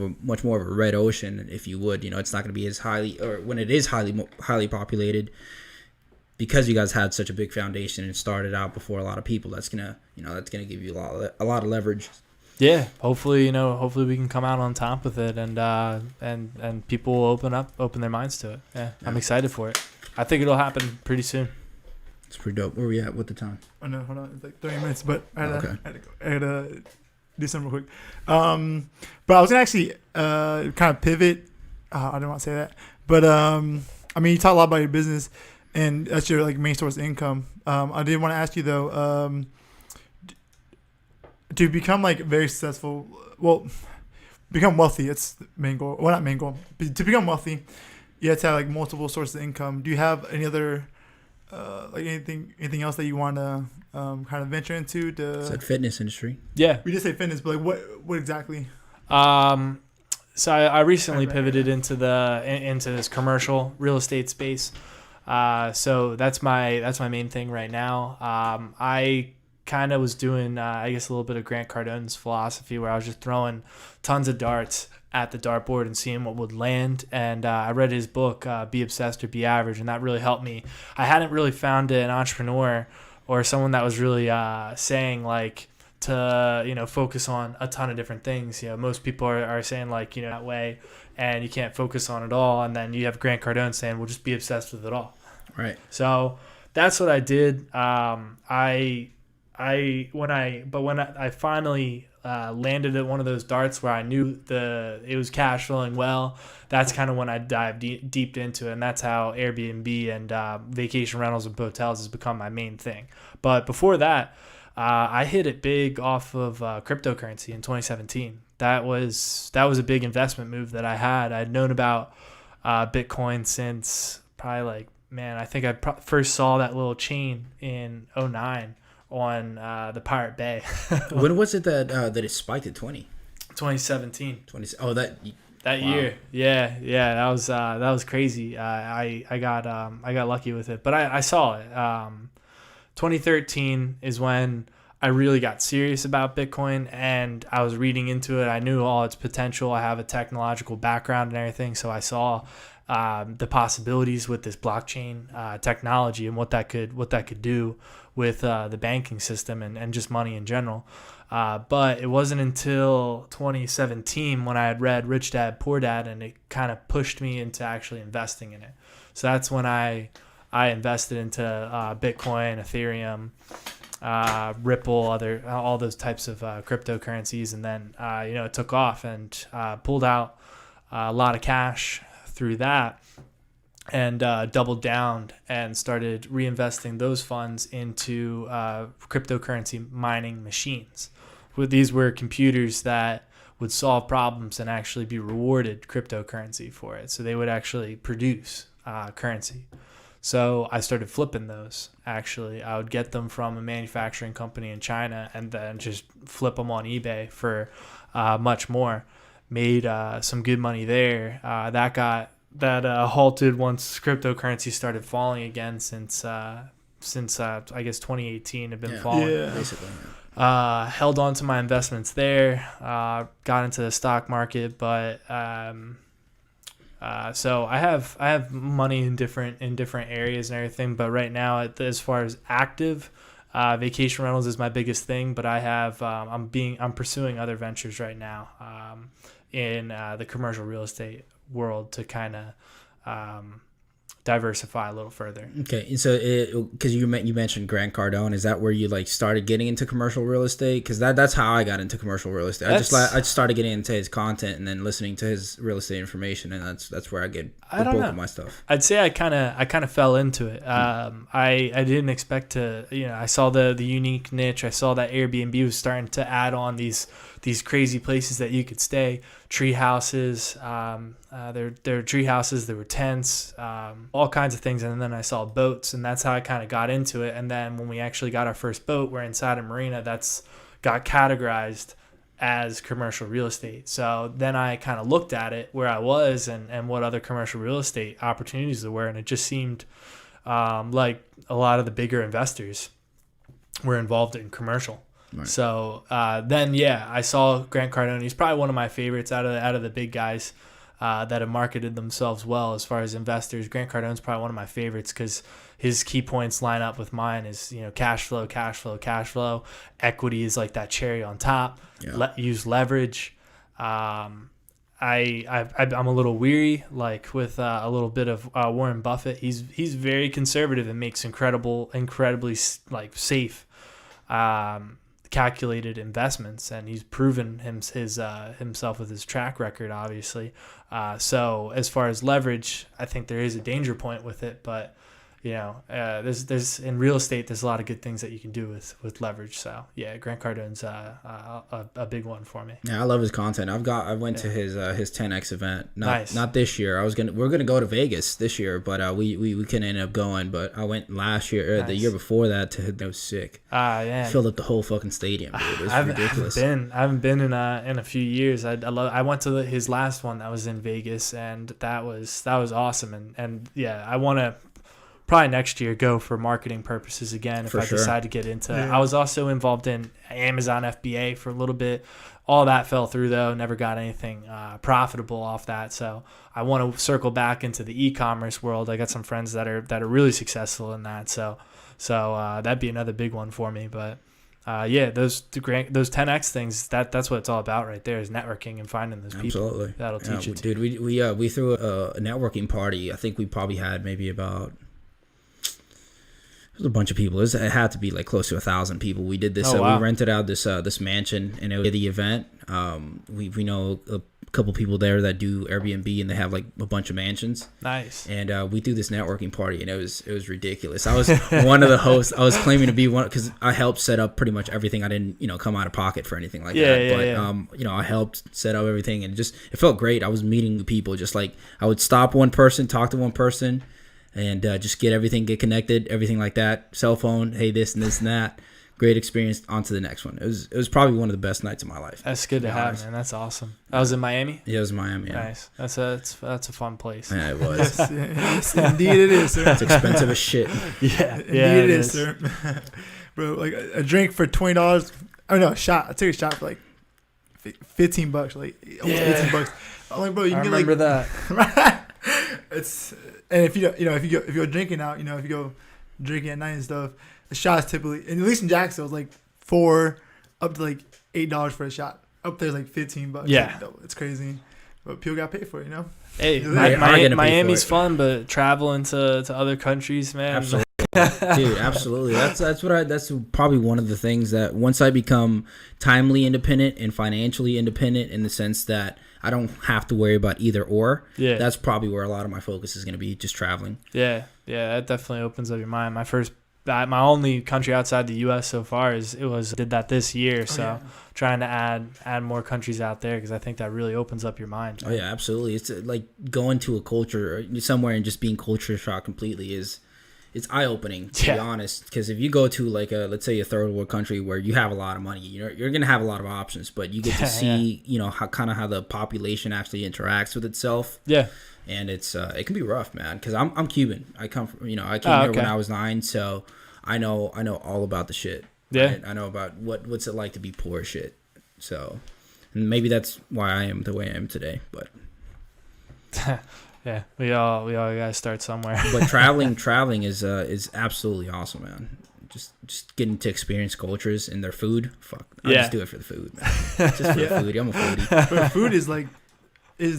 more of a red ocean, if you would, it's not going to be as highly, or when it is highly populated, because you guys had such a big foundation and started out before a lot of people, that's gonna give you a lot of leverage. Yeah, hopefully we can come out on top with it, and people will open their minds to it. Yeah, I'm excited for it. I think it'll happen pretty soon. It's pretty dope. Where are we at with the time? Oh no, hold on, it's like 30 minutes, but I had to do something real quick. But I was gonna actually kind of pivot. I don't want to say that, but you talk a lot about your business, and that's your like main source of income. I did want to ask you though. To become like very successful, become wealthy. It's the main goal. Well, not main goal. But to become wealthy, you have to have like multiple sources of income. Do you have any other, like anything else that you want to kind of venture into? It's like fitness industry. Yeah, we just say fitness, but like what exactly? So I recently pivoted into this commercial real estate space. So that's my main thing right now. I kind of was doing, I guess, a little bit of Grant Cardone's philosophy, where I was just throwing tons of darts at the dartboard and seeing what would land. And I read his book, Be Obsessed or Be Average, and that really helped me. I hadn't really found an entrepreneur or someone that was really saying like to focus on a ton of different things. Most people are saying like that way, and you can't focus on it all. And then you have Grant Cardone saying, "Well, just be obsessed with it all." Right. So that's what I did. When I finally landed at one of those darts where I knew it was cash flowing well, that's kind of when I dived deep into it, and that's how Airbnb and vacation rentals and hotels has become my main thing. But before that, I hit it big off of cryptocurrency in 2017. That was a big investment move that I had. I'd known about Bitcoin since probably I think I first saw that little chain in 2009. On the Pirate Bay. When was it that it spiked at 2017. Oh, that wow. Year. Yeah, that was crazy. I got lucky with it, but I saw it. 2013 is when I really got serious about Bitcoin, and I was reading into it. I knew all its potential. I have a technological background and everything, so I saw the possibilities with this blockchain technology and what that could do with the banking system and just money in general. But it wasn't until 2017 when I had read Rich Dad, Poor Dad, and it kind of pushed me into actually investing in it. So that's when I invested into Bitcoin, Ethereum, Ripple, all those types of cryptocurrencies. And then, it took off, and pulled out a lot of cash through that, and doubled down and started reinvesting those funds into cryptocurrency mining machines. These were computers that would solve problems and actually be rewarded cryptocurrency for it. So they would actually produce currency. So I started flipping those. Actually, I would get them from a manufacturing company in China and then just flip them on eBay for much more. Made some good money there. That halted once cryptocurrency started falling again since I guess 2018 had been falling. Yeah. Basically. Held on to my investments there. Got into the stock market, but so I have money in different areas and everything. But right now, as far as active, vacation rentals is my biggest thing. But I have I'm pursuing other ventures right now in the commercial real estate world to kind of diversify a little further. Okay, and so because you mentioned Grant Cardone, is that where you started getting into commercial real estate? Because that's how I got into commercial real estate. I just started getting into his content and then listening to his real estate information, and that's where I get the bulk of my stuff. I'd say I kind of fell into it. I didn't expect to. I saw the unique niche. I saw that Airbnb was starting to add on these crazy places that you could stay, tree houses. There were tree houses, there were tents, all kinds of things. And then I saw boats, and that's how I kind of got into it. And then when we actually got our first boat, we're inside a marina that's got categorized as commercial real estate. So then I kind of looked at it where I was and what other commercial real estate opportunities there were, and it just seemed like a lot of the bigger investors were involved in commercial. Right. So then, yeah, I saw Grant Cardone. He's probably one of my favorites out of the big guys that have marketed themselves well as far as investors. Grant Cardone's probably one of my favorites because his key points line up with mine. Is cash flow, cash flow, cash flow. Equity is like that cherry on top. Yeah. Use leverage. I'm a little weary, like with a little bit of Warren Buffett. He's very conservative and makes incredibly like safe, calculated investments, and he's proven himself with his track record, obviously. So as far as leverage, I think there is a danger point with it, but there's in real estate, there's a lot of good things that you can do with leverage. So yeah, Grant Cardone's a big one for me. Yeah, I love his content. I went to his 10x event. Nice. Not this year. We're gonna go to Vegas this year, but we couldn't end up going. But I went last year, or the year before that. That was sick. Yeah. Filled up the whole fucking stadium, dude. It was ridiculous. I haven't been in a few years. I went to his last one that was in Vegas, and that was awesome. And yeah, I want to probably next year go for marketing purposes again if I decide to get into. I was also involved in Amazon FBA for a little bit. All that fell through though. Never got anything profitable off that. So I want to circle back into the e-commerce world. I got some friends that are really successful in that. So that'd be another big one for me. But those 10x things, that's what it's all about right there, is networking and finding those people. Absolutely. That'll teach you. Dude, we threw a networking party. I think we probably had maybe about. It was a bunch of people. It had to be like close to 1,000 people. We did this. Oh, wow. We rented out this mansion, and it was the event. We know a couple people there that do Airbnb, and they have like a bunch of mansions. Nice. And we threw this networking party, and it was ridiculous. I was one of the hosts. I was claiming to be one because I helped set up pretty much everything. I didn't come out of pocket for anything like that. But I helped set up everything, and it felt great. I was meeting the people. Just like I would stop one person, talk to one person. And just get connected, everything like that. Cell phone, hey, this and this and that. Great experience. On to the next one. It was probably one of the best nights of my life. That's good to have, man. That's awesome. That was in Miami? Yeah, it was in Miami. Yeah. Nice. That's a fun place. Yeah, it was. Yes, indeed it is, sir. It's expensive as shit. Yeah, indeed it is, sir. Bro, like a drink for $20. Oh no, a shot. I took a shot for like $15, like almost $18. I'm like, bro, you can get like. I remember that. It's. And if you go drinking out, if you go drinking at night and stuff, the shots typically, and at least in Jacksonville, it's like $4 up to like $8 for a shot. Up there's like $15. Yeah, like, it's crazy, but people got paid for it, Hey, Miami's fun, but traveling to other countries, man. Absolutely. Dude, absolutely. That's probably one of the things that once I become timely independent and financially independent, in the sense that I don't have to worry about either or. Yeah. That's probably where a lot of my focus is going to be, just traveling. Yeah, that definitely opens up your mind. My only country outside the U.S. so far did that this year. So trying to add more countries out there, because I think that really opens up your mind. Oh yeah, absolutely. It's like going to a culture somewhere and just being culture shocked completely it's eye opening, to be honest. Because if you go to like let's say a third world country where you have a lot of money, you're gonna have a lot of options, but you get to see how the population actually interacts with itself. Yeah. And it can be rough, man. Because I'm Cuban. I come from I came here when I was 9, so I know all about the shit. Yeah. Right? I know about what's it like to be poor as shit. So, and maybe that's why I am the way I am today. But yeah, we all gotta start somewhere. But traveling is absolutely awesome, man. Just getting to experience cultures and their food. Fuck, I just do it for the food, man. Just for the food. I'm a foodie. But food is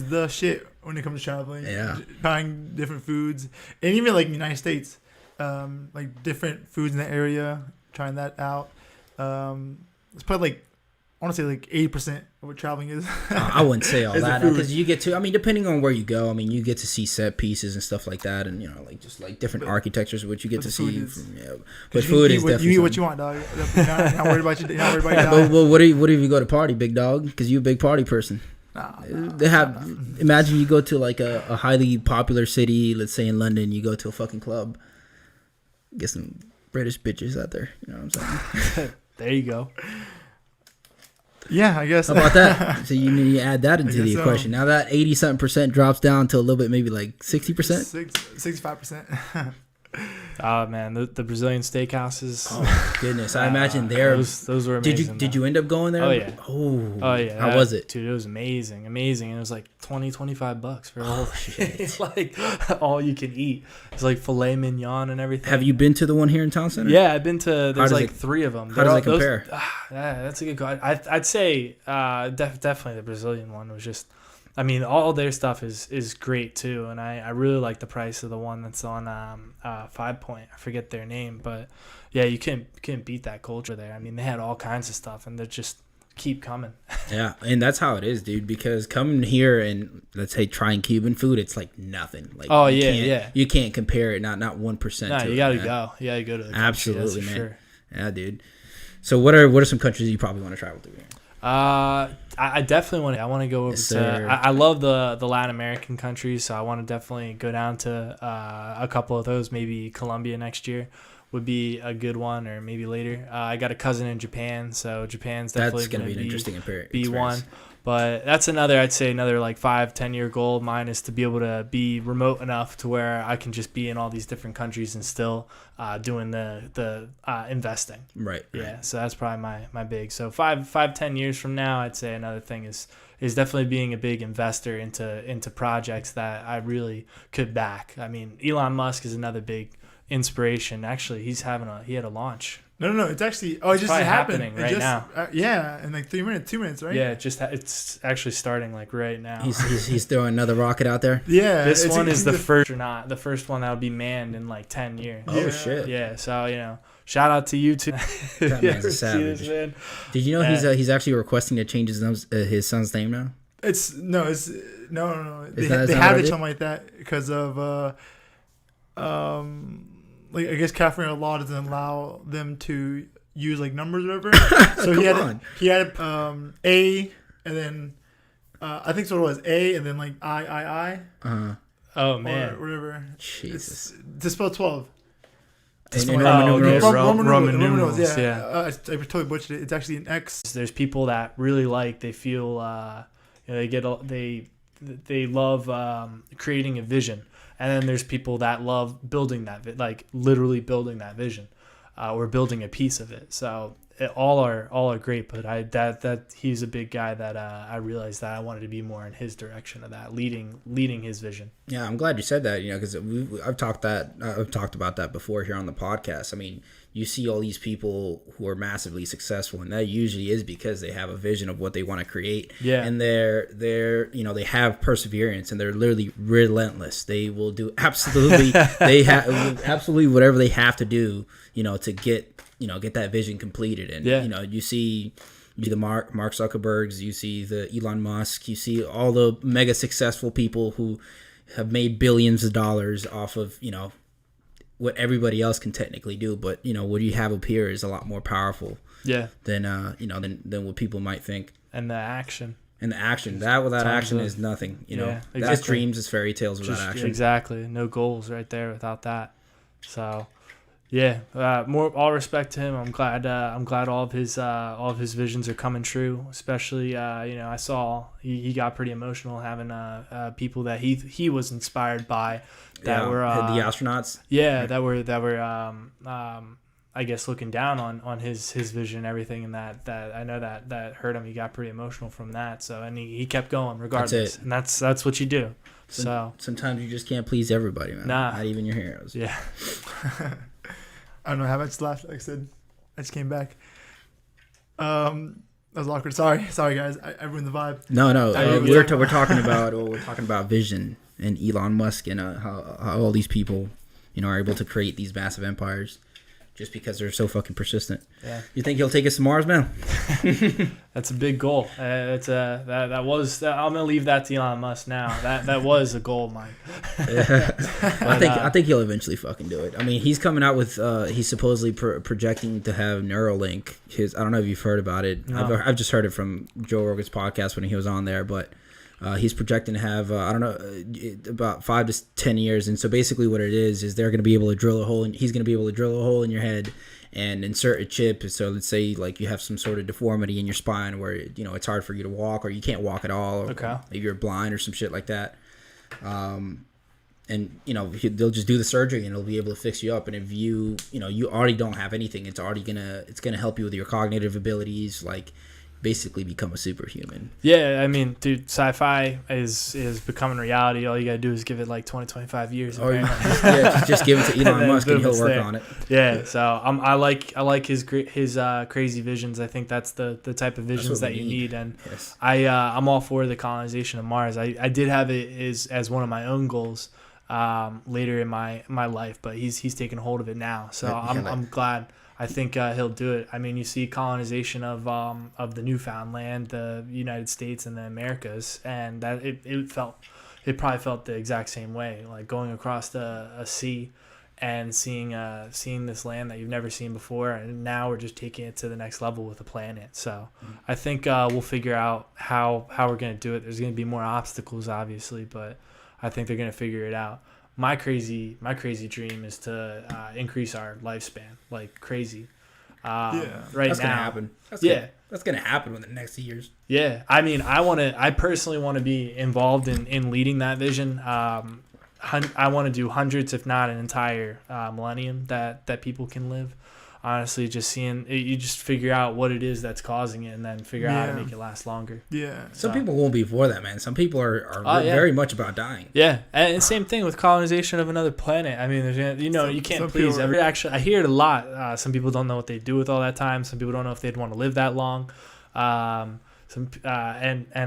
the shit when it comes to traveling. Yeah, buying different foods, and even like in the United States, like different foods in the area, trying that out. It's probably like, I want to say like 80% of what traveling is. I wouldn't say all that, because you get to, depending on where you go, you get to see set pieces and stuff like that, and like just like different architectures, which you get to see. But food is definitely. You eat what you want, dog. You're not worried about you. Not worried about your But what do you go to party, big dog? Because you're a big party person. Imagine you go to like a highly popular city, let's say in London, you go to a fucking club, get some British bitches out there. You know what I'm saying? There you go. Yeah, I guess. How about that? So you add that into the guess so. equation. Now that 80-something% drops down to a little bit, maybe like 60%. 65%. Oh man, the Brazilian steakhouses. Oh goodness, I imagine they're. Those were amazing. Did you end up going there? Oh yeah. Oh yeah. How was it? Dude, it was amazing. And it was like $25 for a whole shit. It's like all you can eat. It's like filet mignon and everything. Have you been to the one here in Town Center? Yeah, I've been to. There's like 3 of them. How does it compare? That's a good call. I'd say definitely the Brazilian one was just. I mean, all their stuff is great too, and I really like the price of the one that's on 5 Point. I forget their name, but yeah, you can't beat that culture there. I mean, they had all kinds of stuff, and they just keep coming. Yeah, and that's how it is, dude. Because coming here and let's say trying Cuban food, it's like nothing. Like you can't compare it. Not 1%. No, to you it, gotta man. go. You gotta go to the country, Absolutely, that's for man. sure. Yeah, dude. So what are some countries you probably want to travel to? I definitely want to go over to. I love the Latin American countries, so I want to definitely go down to a couple of those. Maybe Colombia next year would be a good one, or maybe later. I got a cousin in Japan, so Japan's definitely going to be an interesting experience. one. But that's I'd say another like 5-10 year goal of mine is to be able to be remote enough to where I can just be in all these different countries and still doing the investing. Right. Yeah. So that's probably my big. So 5-10 years from now, I'd say another thing is definitely being a big investor into projects that I really could back. I mean, Elon Musk is another big inspiration. Actually, he had a launch. No. It's actually. Oh, it just happened right now. Yeah, in like 2 minutes, right? Yeah, it's actually starting like right now. He's throwing another rocket out there. Yeah, this one is the first one that will be manned in like 10 years. Oh shit. Yeah, so shout out to you too. That man's a savage. Man? Did you know he's actually requesting to change his son's name now? No. They had to something like that because of like I guess California law doesn't allow them to use like numbers or whatever. So he had A and then I think so it was A and then like I. Oh man. Or whatever. Jesus. To spell 12. Roman numerals. Yeah. I totally butchered it. It's actually an X. There's people that really they feel they love creating a vision. And then there's people that love building that, like literally building that vision, or building a piece of it. So all are great, but that he's a big guy that I realized that I wanted to be more in his direction of that, leading his vision. Yeah, I'm glad you said that. Because I've talked about that before here on the podcast. I mean, you see all these people who are massively successful, and that usually is because they have a vision of what they want to create. Yeah. And they're they have perseverance, and they're literally relentless. They will do absolutely absolutely whatever they have to do, to get that vision completed. And you see the Mark Zuckerbergs, you see the Elon Musk, you see all the mega successful people who have made billions of dollars off of what everybody else can technically do, but what you have up here is a lot more powerful than than what people might think. And the action that without action is nothing. Exactly. That's dreams is fairy tales without action. Exactly. No goals right there without that. So more all respect to him. I'm glad all of his visions are coming true, especially I saw he got pretty emotional having people that he was inspired by that were the astronauts. Yeah, that were I guess looking down on his vision and everything, and that I know that hurt him. He got pretty emotional from that. So and he kept going regardless. That's it. And that's what you do. So sometimes you just can't please everybody, man. Nah. Not even your heroes. Yeah. I don't know how much left. Like I said, I just came back. That was awkward. Sorry guys. I ruined the vibe. No. We're talking about vision and Elon Musk and how all these people, are able to create these massive empires just because they're so fucking persistent. Yeah. You think he'll take us to Mars, man? That's a big goal. I'm gonna leave that to Elon Musk now. That was a goal of mine. I think he'll eventually fucking do it. I mean, he's coming out with he's supposedly projecting to have Neuralink. I don't know if you've heard about it. No. I've just heard it from Joe Rogan's podcast when he was on there, but he's projecting to have about 5 to 10 years. And so basically what it is they're going to be able to drill a hole, and he's going to be able to drill a hole in your head and insert a chip. So let's say like you have some sort of deformity in your spine where it's hard for you to walk, or you can't walk at all, or Okay. maybe you're blind or some shit like that. And they'll just do the surgery and it'll be able to fix you up. And if you already don't have anything, it's gonna help you with your cognitive abilities, like basically become a superhuman. Yeah, I mean, dude, sci-fi is becoming reality. All you gotta do is give it like 20-25 years. Or just give it to Elon Musk and he'll it's work there. on it. Yeah, so I like his crazy visions. I think that's the type of visions what that we you need. And Yes. I'm all for the colonization of Mars. I did have it as one of my own goals later in my life, but he's taken hold of it now. So I'm glad. I think he'll do it. I mean, you see colonization of the Newfoundland, the United States, and the Americas, and that it probably felt the exact same way, like going across a sea and seeing this land that you've never seen before, and now we're just taking it to the next level with the planet. So I think we'll figure out how we're gonna do it. There's gonna be more obstacles, obviously, but I think they're gonna figure it out. My crazy dream is to increase our lifespan like crazy. Right That's now, gonna happen. That's gonna happen within the next years. Yeah, I mean, I personally want to be involved in leading that vision. I want to do hundreds, if not an entire millennium that people can live. Honestly, just seeing you just figure out what it is that's causing it, and then figure out how to make it last longer. Yeah. Some people won't be for that, man. Some people are very much about dying. Yeah, and same thing with colonization of another planet. I mean, there's you can't please every. Actually, I hear it a lot. Some people don't know what they do with all that time. Some people don't know if they'd want to live that long. And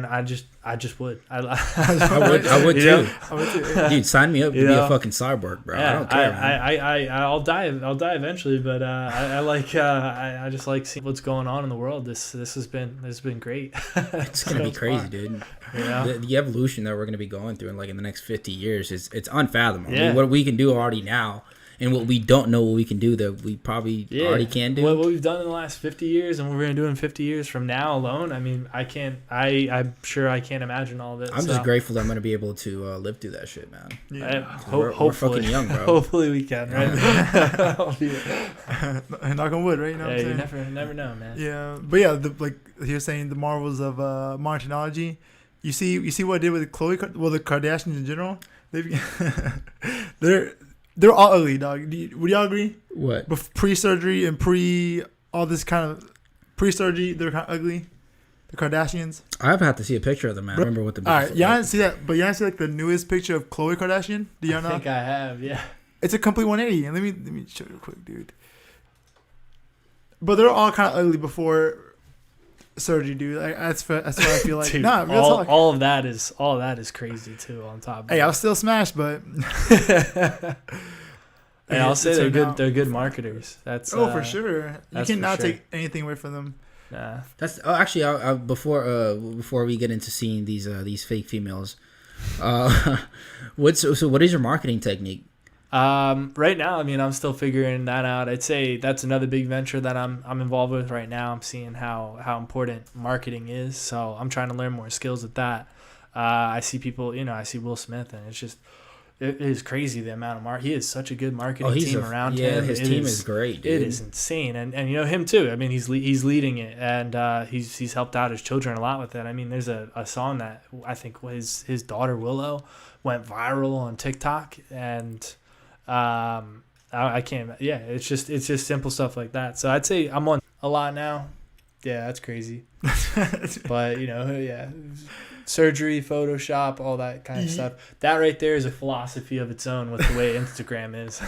I just would. I would too. I would too. Dude, sign me up to be a fucking cyborg, bro. Yeah, I don't care, man. I'll die eventually, but I just like seeing what's going on in the world. This has been great. It's gonna be crazy, fun. Dude. Yeah. The evolution that we're gonna be going through in the next 50 years it's unfathomable. Yeah. I mean, what we can do already now, and what we don't know what we can do that we probably already can do. What we've done in the last 50 years and what we're going to do in 50 years from now alone, I mean, I'm sure I can't imagine all of it. I'm just grateful that I'm going to be able to live through that shit, man. Yeah. We're fucking young, bro. Hopefully we can, right? Knock on wood, right? You know what I'm you saying? never know, man. Yeah, but yeah, like you're saying, the marvels of modern technology. You see what it did with the Kardashians in general. They're all ugly, dog. Would y'all agree? What? Pre-surgery and all this kind of pre-surgery, they're kind of ugly. The Kardashians. I've had to see a picture of them, man. I remember what the. All right, y'all didn't see that, but y'all see like the newest picture of Khloe Kardashian. Do y'all know? I think I have, yeah. It's a complete 180. And let me show you real quick, dude. But they're all kind of ugly before surgery, dude. Like, that's what I feel like. Dude, Nah, real talk. all of that is crazy too. On top of Hey, I was still smashed, but. And I'll say they're good. They're good marketers. That's for sure. You cannot take anything away from them. Nah. That's actually before we get into seeing these fake females, what is your marketing technique? Right now, I mean, I'm still figuring that out. I'd say that's another big venture that I'm involved with right now. I'm seeing how important marketing is, so I'm trying to learn more skills with that. I see people, I see Will Smith, and it's just. It is crazy the amount of he is such a good marketing team around him. His team is great, dude. It is insane, and him too. I mean, he's leading it, and he's helped out his children a lot with it. I mean, there's a song that I think his daughter Willow went viral on TikTok, and I can't. Yeah, it's just simple stuff like that. So I'd say I'm on a lot now. Yeah, that's crazy. But yeah. Surgery, Photoshop, all that kind of stuff. That right there is a philosophy of its own with the way Instagram is.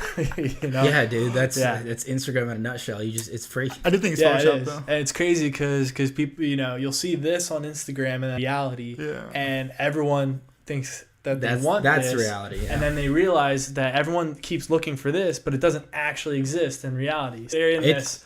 Yeah, dude, that's Instagram in a nutshell. It's free. I do think it's Photoshop though, and it's crazy because people, you'll see this on Instagram and reality, and everyone thinks that they want that's this, reality, and then they realize that everyone keeps looking for this, but it doesn't actually exist in reality. They're in this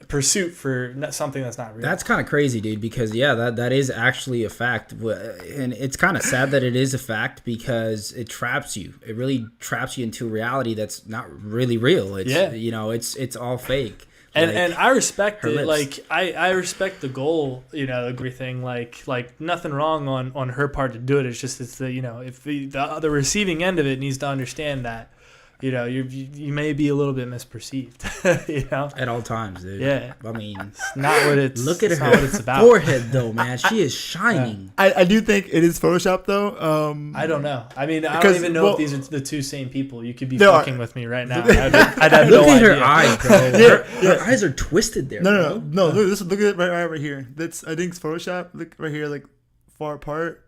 pursuit for something that's not real. That's kind of crazy, dude, because that is actually a fact, and it's kind of sad that it is a fact because it traps you. It really traps you into a reality that's not really real. It's all fake. And I respect it. Like I respect the goal, everything. Like nothing wrong on her part to do it. It's just the if the receiving end of it needs to understand that you may be a little bit misperceived. At all times, dude. Yeah. I mean, It's not what it's. look at it's her not what it's about. forehead, though, man. She is shining. I do think it is Photoshop though. I don't know. I mean, I Because, don't even know well, if these are the two same people. You could be They are. fucking with me right now. I'd have Look no at her idea. eyes, bro. Her eyes are twisted there. No. bro. Look at it right here. That's I think it's Photoshop. Look right here, like far apart,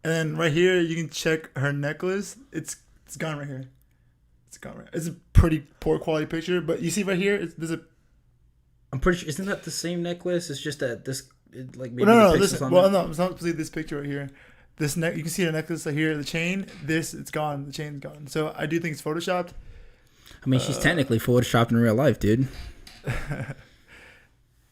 and then right here you can check her necklace. It's gone right here. It's gone right. It's a pretty poor quality picture, but you see right here, there's a. I'm pretty sure. Isn't that the same necklace? It's just that this, like maybe No. the This pixels on well, there. no, it's not supposed to be this picture right here. This neck, you can see her necklace right here. The chain, it's gone. The chain's gone. So I do think it's photoshopped. I mean, she's technically photoshopped in real life, dude.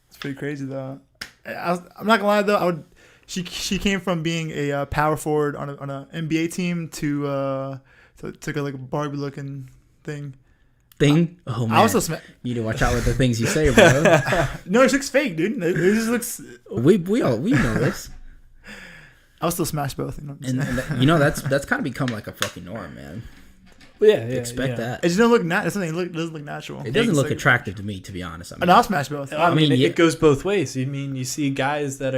It's pretty crazy though. I'm not gonna lie though. She came from being a power forward on a NBA team to took a like a Barbie looking thing. Oh man, I also you need to watch out with the things you say, bro. no, it looks fake, dude. It just looks. we know this, I'll still smash both. and that's kind of become like a fucking norm, man. Well, yeah. Expect that. It just don't look it doesn't look natural. It doesn't look like, attractive to me, to be honest. I mean, And I'll smash both. I mean, yeah. it goes both ways. You see guys that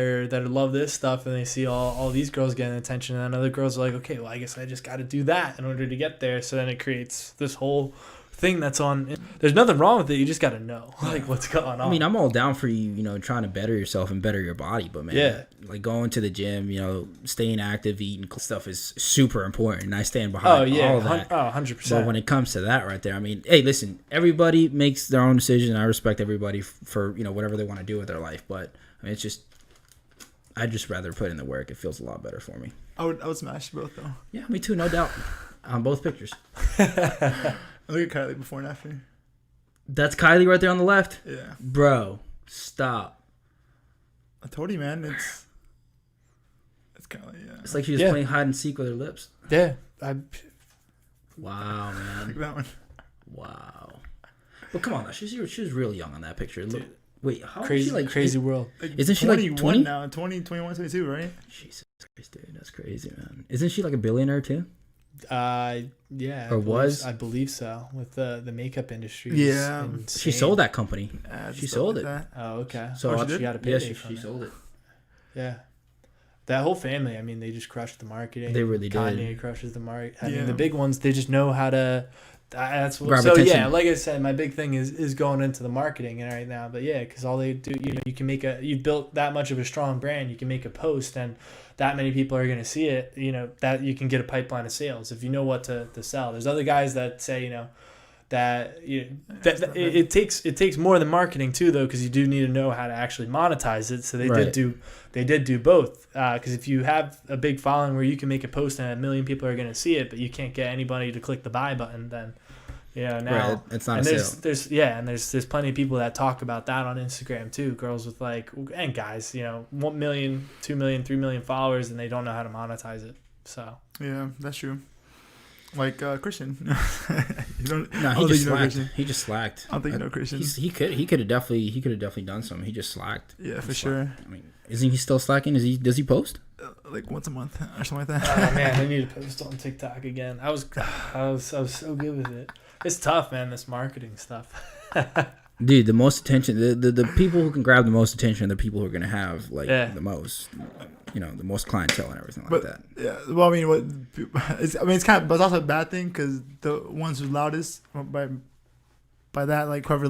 love this stuff, and they see all these girls getting attention, and then other girls are like, okay, well, I guess I just got to do that in order to get there. So then it creates this whole thing that's on. There's nothing wrong with it. You just got to know like what's going on. I mean, I'm all down for you, trying to better yourself and better your body, but man, like going to the gym, staying active, eating stuff is super important, and I stand behind all of that. 100%. But when it comes to that right there, I mean, hey, listen, everybody makes their own decision, and I respect everybody for whatever they want to do with their life. But I mean, it's just, I'd just rather put in the work. It feels a lot better for me. I would smash both though. Yeah, me too, no doubt. On both pictures. Look at Kylie before and after. That's Kylie right there on the left. Yeah, Bro, stop. I told you, man. It's Kylie. Yeah, It's like she was playing hide and seek with her lips. Yeah. Wow, man. like that one. Wow. But come on, now. She was really young on that picture. Look, wait, how old is Crazy, she? Like crazy world. Like Isn't she like 20 now? 20, 21, 22, right? Jesus Christ, dude, that's crazy, man. Isn't she like a billionaire too? Yeah. I believe so with the makeup industry. Yeah. She sold that company. She sold it. That. Oh, okay. So She got a payday from she it. sold it. Yeah. That whole family, I mean, they just crushed the marketing. They really did. Kanye crushes the market. I Yeah. mean, the big ones, they just know how to. That's what. Grab So attention. yeah, like I said, my big thing is going into the marketing right now. But yeah, because all they do, you can you've built that much of a strong brand. You can make a post, and that many people are going to see it. That you can get a pipeline of sales if you know what to sell. There's other guys that say that it takes more than marketing too, though, because you do need to know how to actually monetize it. So they did do both, because if you have a big following where you can make a post and 1 million people are going to see it, but you can't get anybody to click the buy button, then now Right, it's not and a sale. there's plenty of people that talk about that on Instagram too, girls with and guys 1 million, 2 million, 3 million followers, and they don't know how to monetize it. So Yeah, that's true. Like Christian. You don't. No, he just slacked. He just slacked. I don't think you know Christian. He could have definitely done something. He just slacked. Yeah, for Just sure. slacked. I mean, isn't he still slacking? Does he post? Like once a month or something like that. oh man, I need to post on TikTok again. I was so good with it. It's tough, man. This marketing stuff. Dude, the most attention, the people who can grab the most attention are the people who are gonna have the most, the most clientele and everything like that. Yeah. Well, I mean, it's kind of, but it's also a bad thing because the ones who's loudest by that, like whoever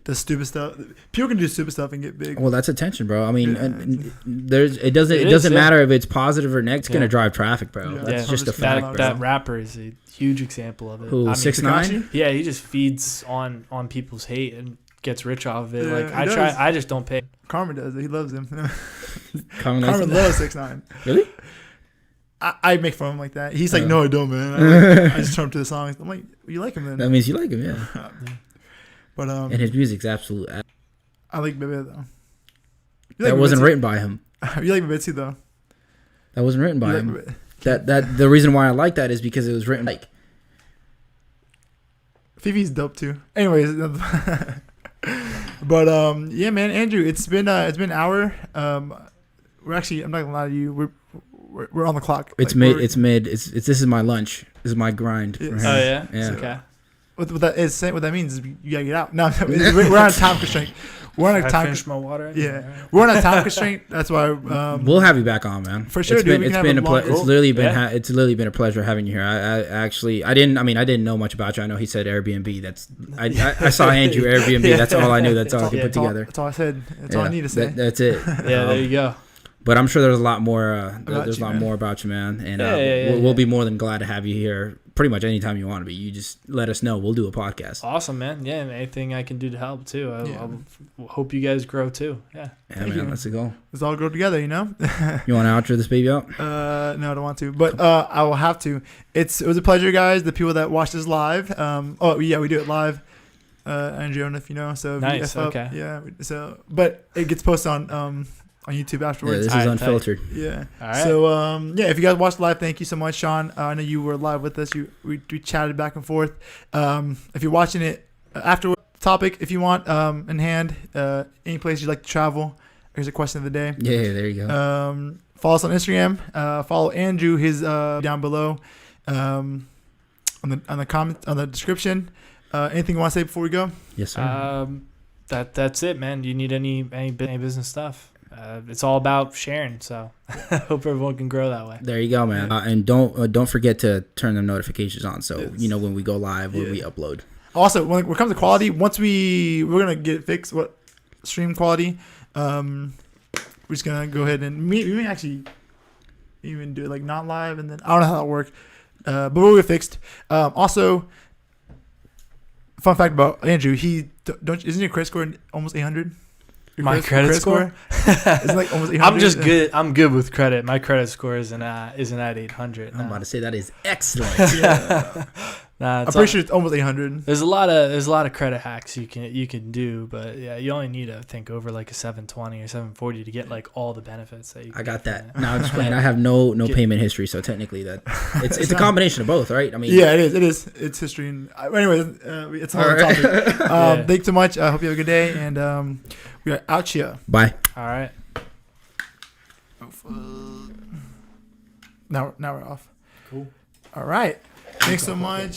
does stupid stuff, people can do stupid stuff and get big. Well, that's attention, bro. I mean, Yeah. it doesn't matter if it's positive or negative. It's gonna Yeah. drive traffic, bro. Yeah. That's just a 100% fact, loud. bro. That rapper is a huge example of it. Who, 6ix9ine? Yeah, he just feeds on people's hate and gets rich off of it. Yeah, he I does. I just don't pay. Carmen does it. He loves him. Carmen Carmen loves 6ix9ine. Really? I make fun of him like that. He's like, no, I don't, man. I just turn up to the songs. I'm like, you like him then? That means you like him, yeah. But And his music's absolute. I like Bebe though. That wasn't written by him. You like Bebe too though. That wasn't written by You him. like Bebe. That the reason why I like that is because it was written like. Fifi's dope too. Anyways, but yeah, man, Andrew, it's been an hour. We're actually, I'm not gonna lie to you, we're on the clock. It's Like, mid. It's mid. This is my lunch. This is my grind. Yes. for Oh him. yeah. Yeah. Okay. what that is saying, what that means is you gotta get out. No, we're on a time constraint. We're on a time. Finish my water. Yeah, we're on a time constraint. That's why we'll have you back on, man. For sure, It's dude. been it's literally been Yeah. it's literally been a pleasure having you here. I didn't know much about you. I know he said Airbnb. I saw Andrew Airbnb. That's all I knew. That's all I could put together. That's all I said. That's all I need to say. That's it. Yeah, there you go. But I'm sure there's a lot more. There's a lot man. more about you, man. And Yeah. we'll be more than glad to have you here. Pretty much anytime you want to be. You just let us know. We'll do a podcast. Awesome, man. Yeah, and anything I can do to help too. I hope you guys grow too. Yeah. Yeah, man. you. Let's go. Let's all go together, you know. You want to outro this baby out? No, I don't want to, but I will have to. It was a pleasure, guys. The people that watched us live. We do it live. Andrew, I don't know if you know. So Nice. VF Okay. Yeah. So, but it gets posted on YouTube Yeah, afterwards. this is Alright, unfiltered. Yeah. All right. So if you guys watched live, thank you so much, Sean. I know you were live with us. We chatted back and forth. If you're watching it after topic, if you want in hand, any place you'd like to travel, here's a question of the day. Yeah, there you go. Follow us on Instagram. Follow Andrew. His down below on the comment on the description. Anything you want to say before we go? Yes, sir. That's it, man. You need any business stuff? It's all about sharing. So hope everyone can grow that way. There you go, man. And don't forget to turn the notifications on, so you know when we go live, when we upload. Also, when it comes to quality, once we're gonna get it fixed. What stream quality? We're just gonna go ahead and we may actually even do it like not live, and then I don't know how that works. But we'll get fixed. Also, fun fact about Andrew: isn't your credit score almost 800? My credit score? It's like almost 800. I'm just good. I'm good with credit. My credit score isn't at 800. I'm about to say that is excellent. I'm pretty sure it's almost 800. There's a lot of credit hacks you can do, but yeah, you only need to think over like a 720 or 740 to get like all the benefits that you. I got that. Now I'm just playing. I have no payment history, so technically that it's a combination of both, right? I mean, yeah, it is. It's history. And anyway, it's another topic. Thanks so much. I hope you have a good day, and we are out here. Bye. All right. Now we're off. Cool. All right. Thanks so much.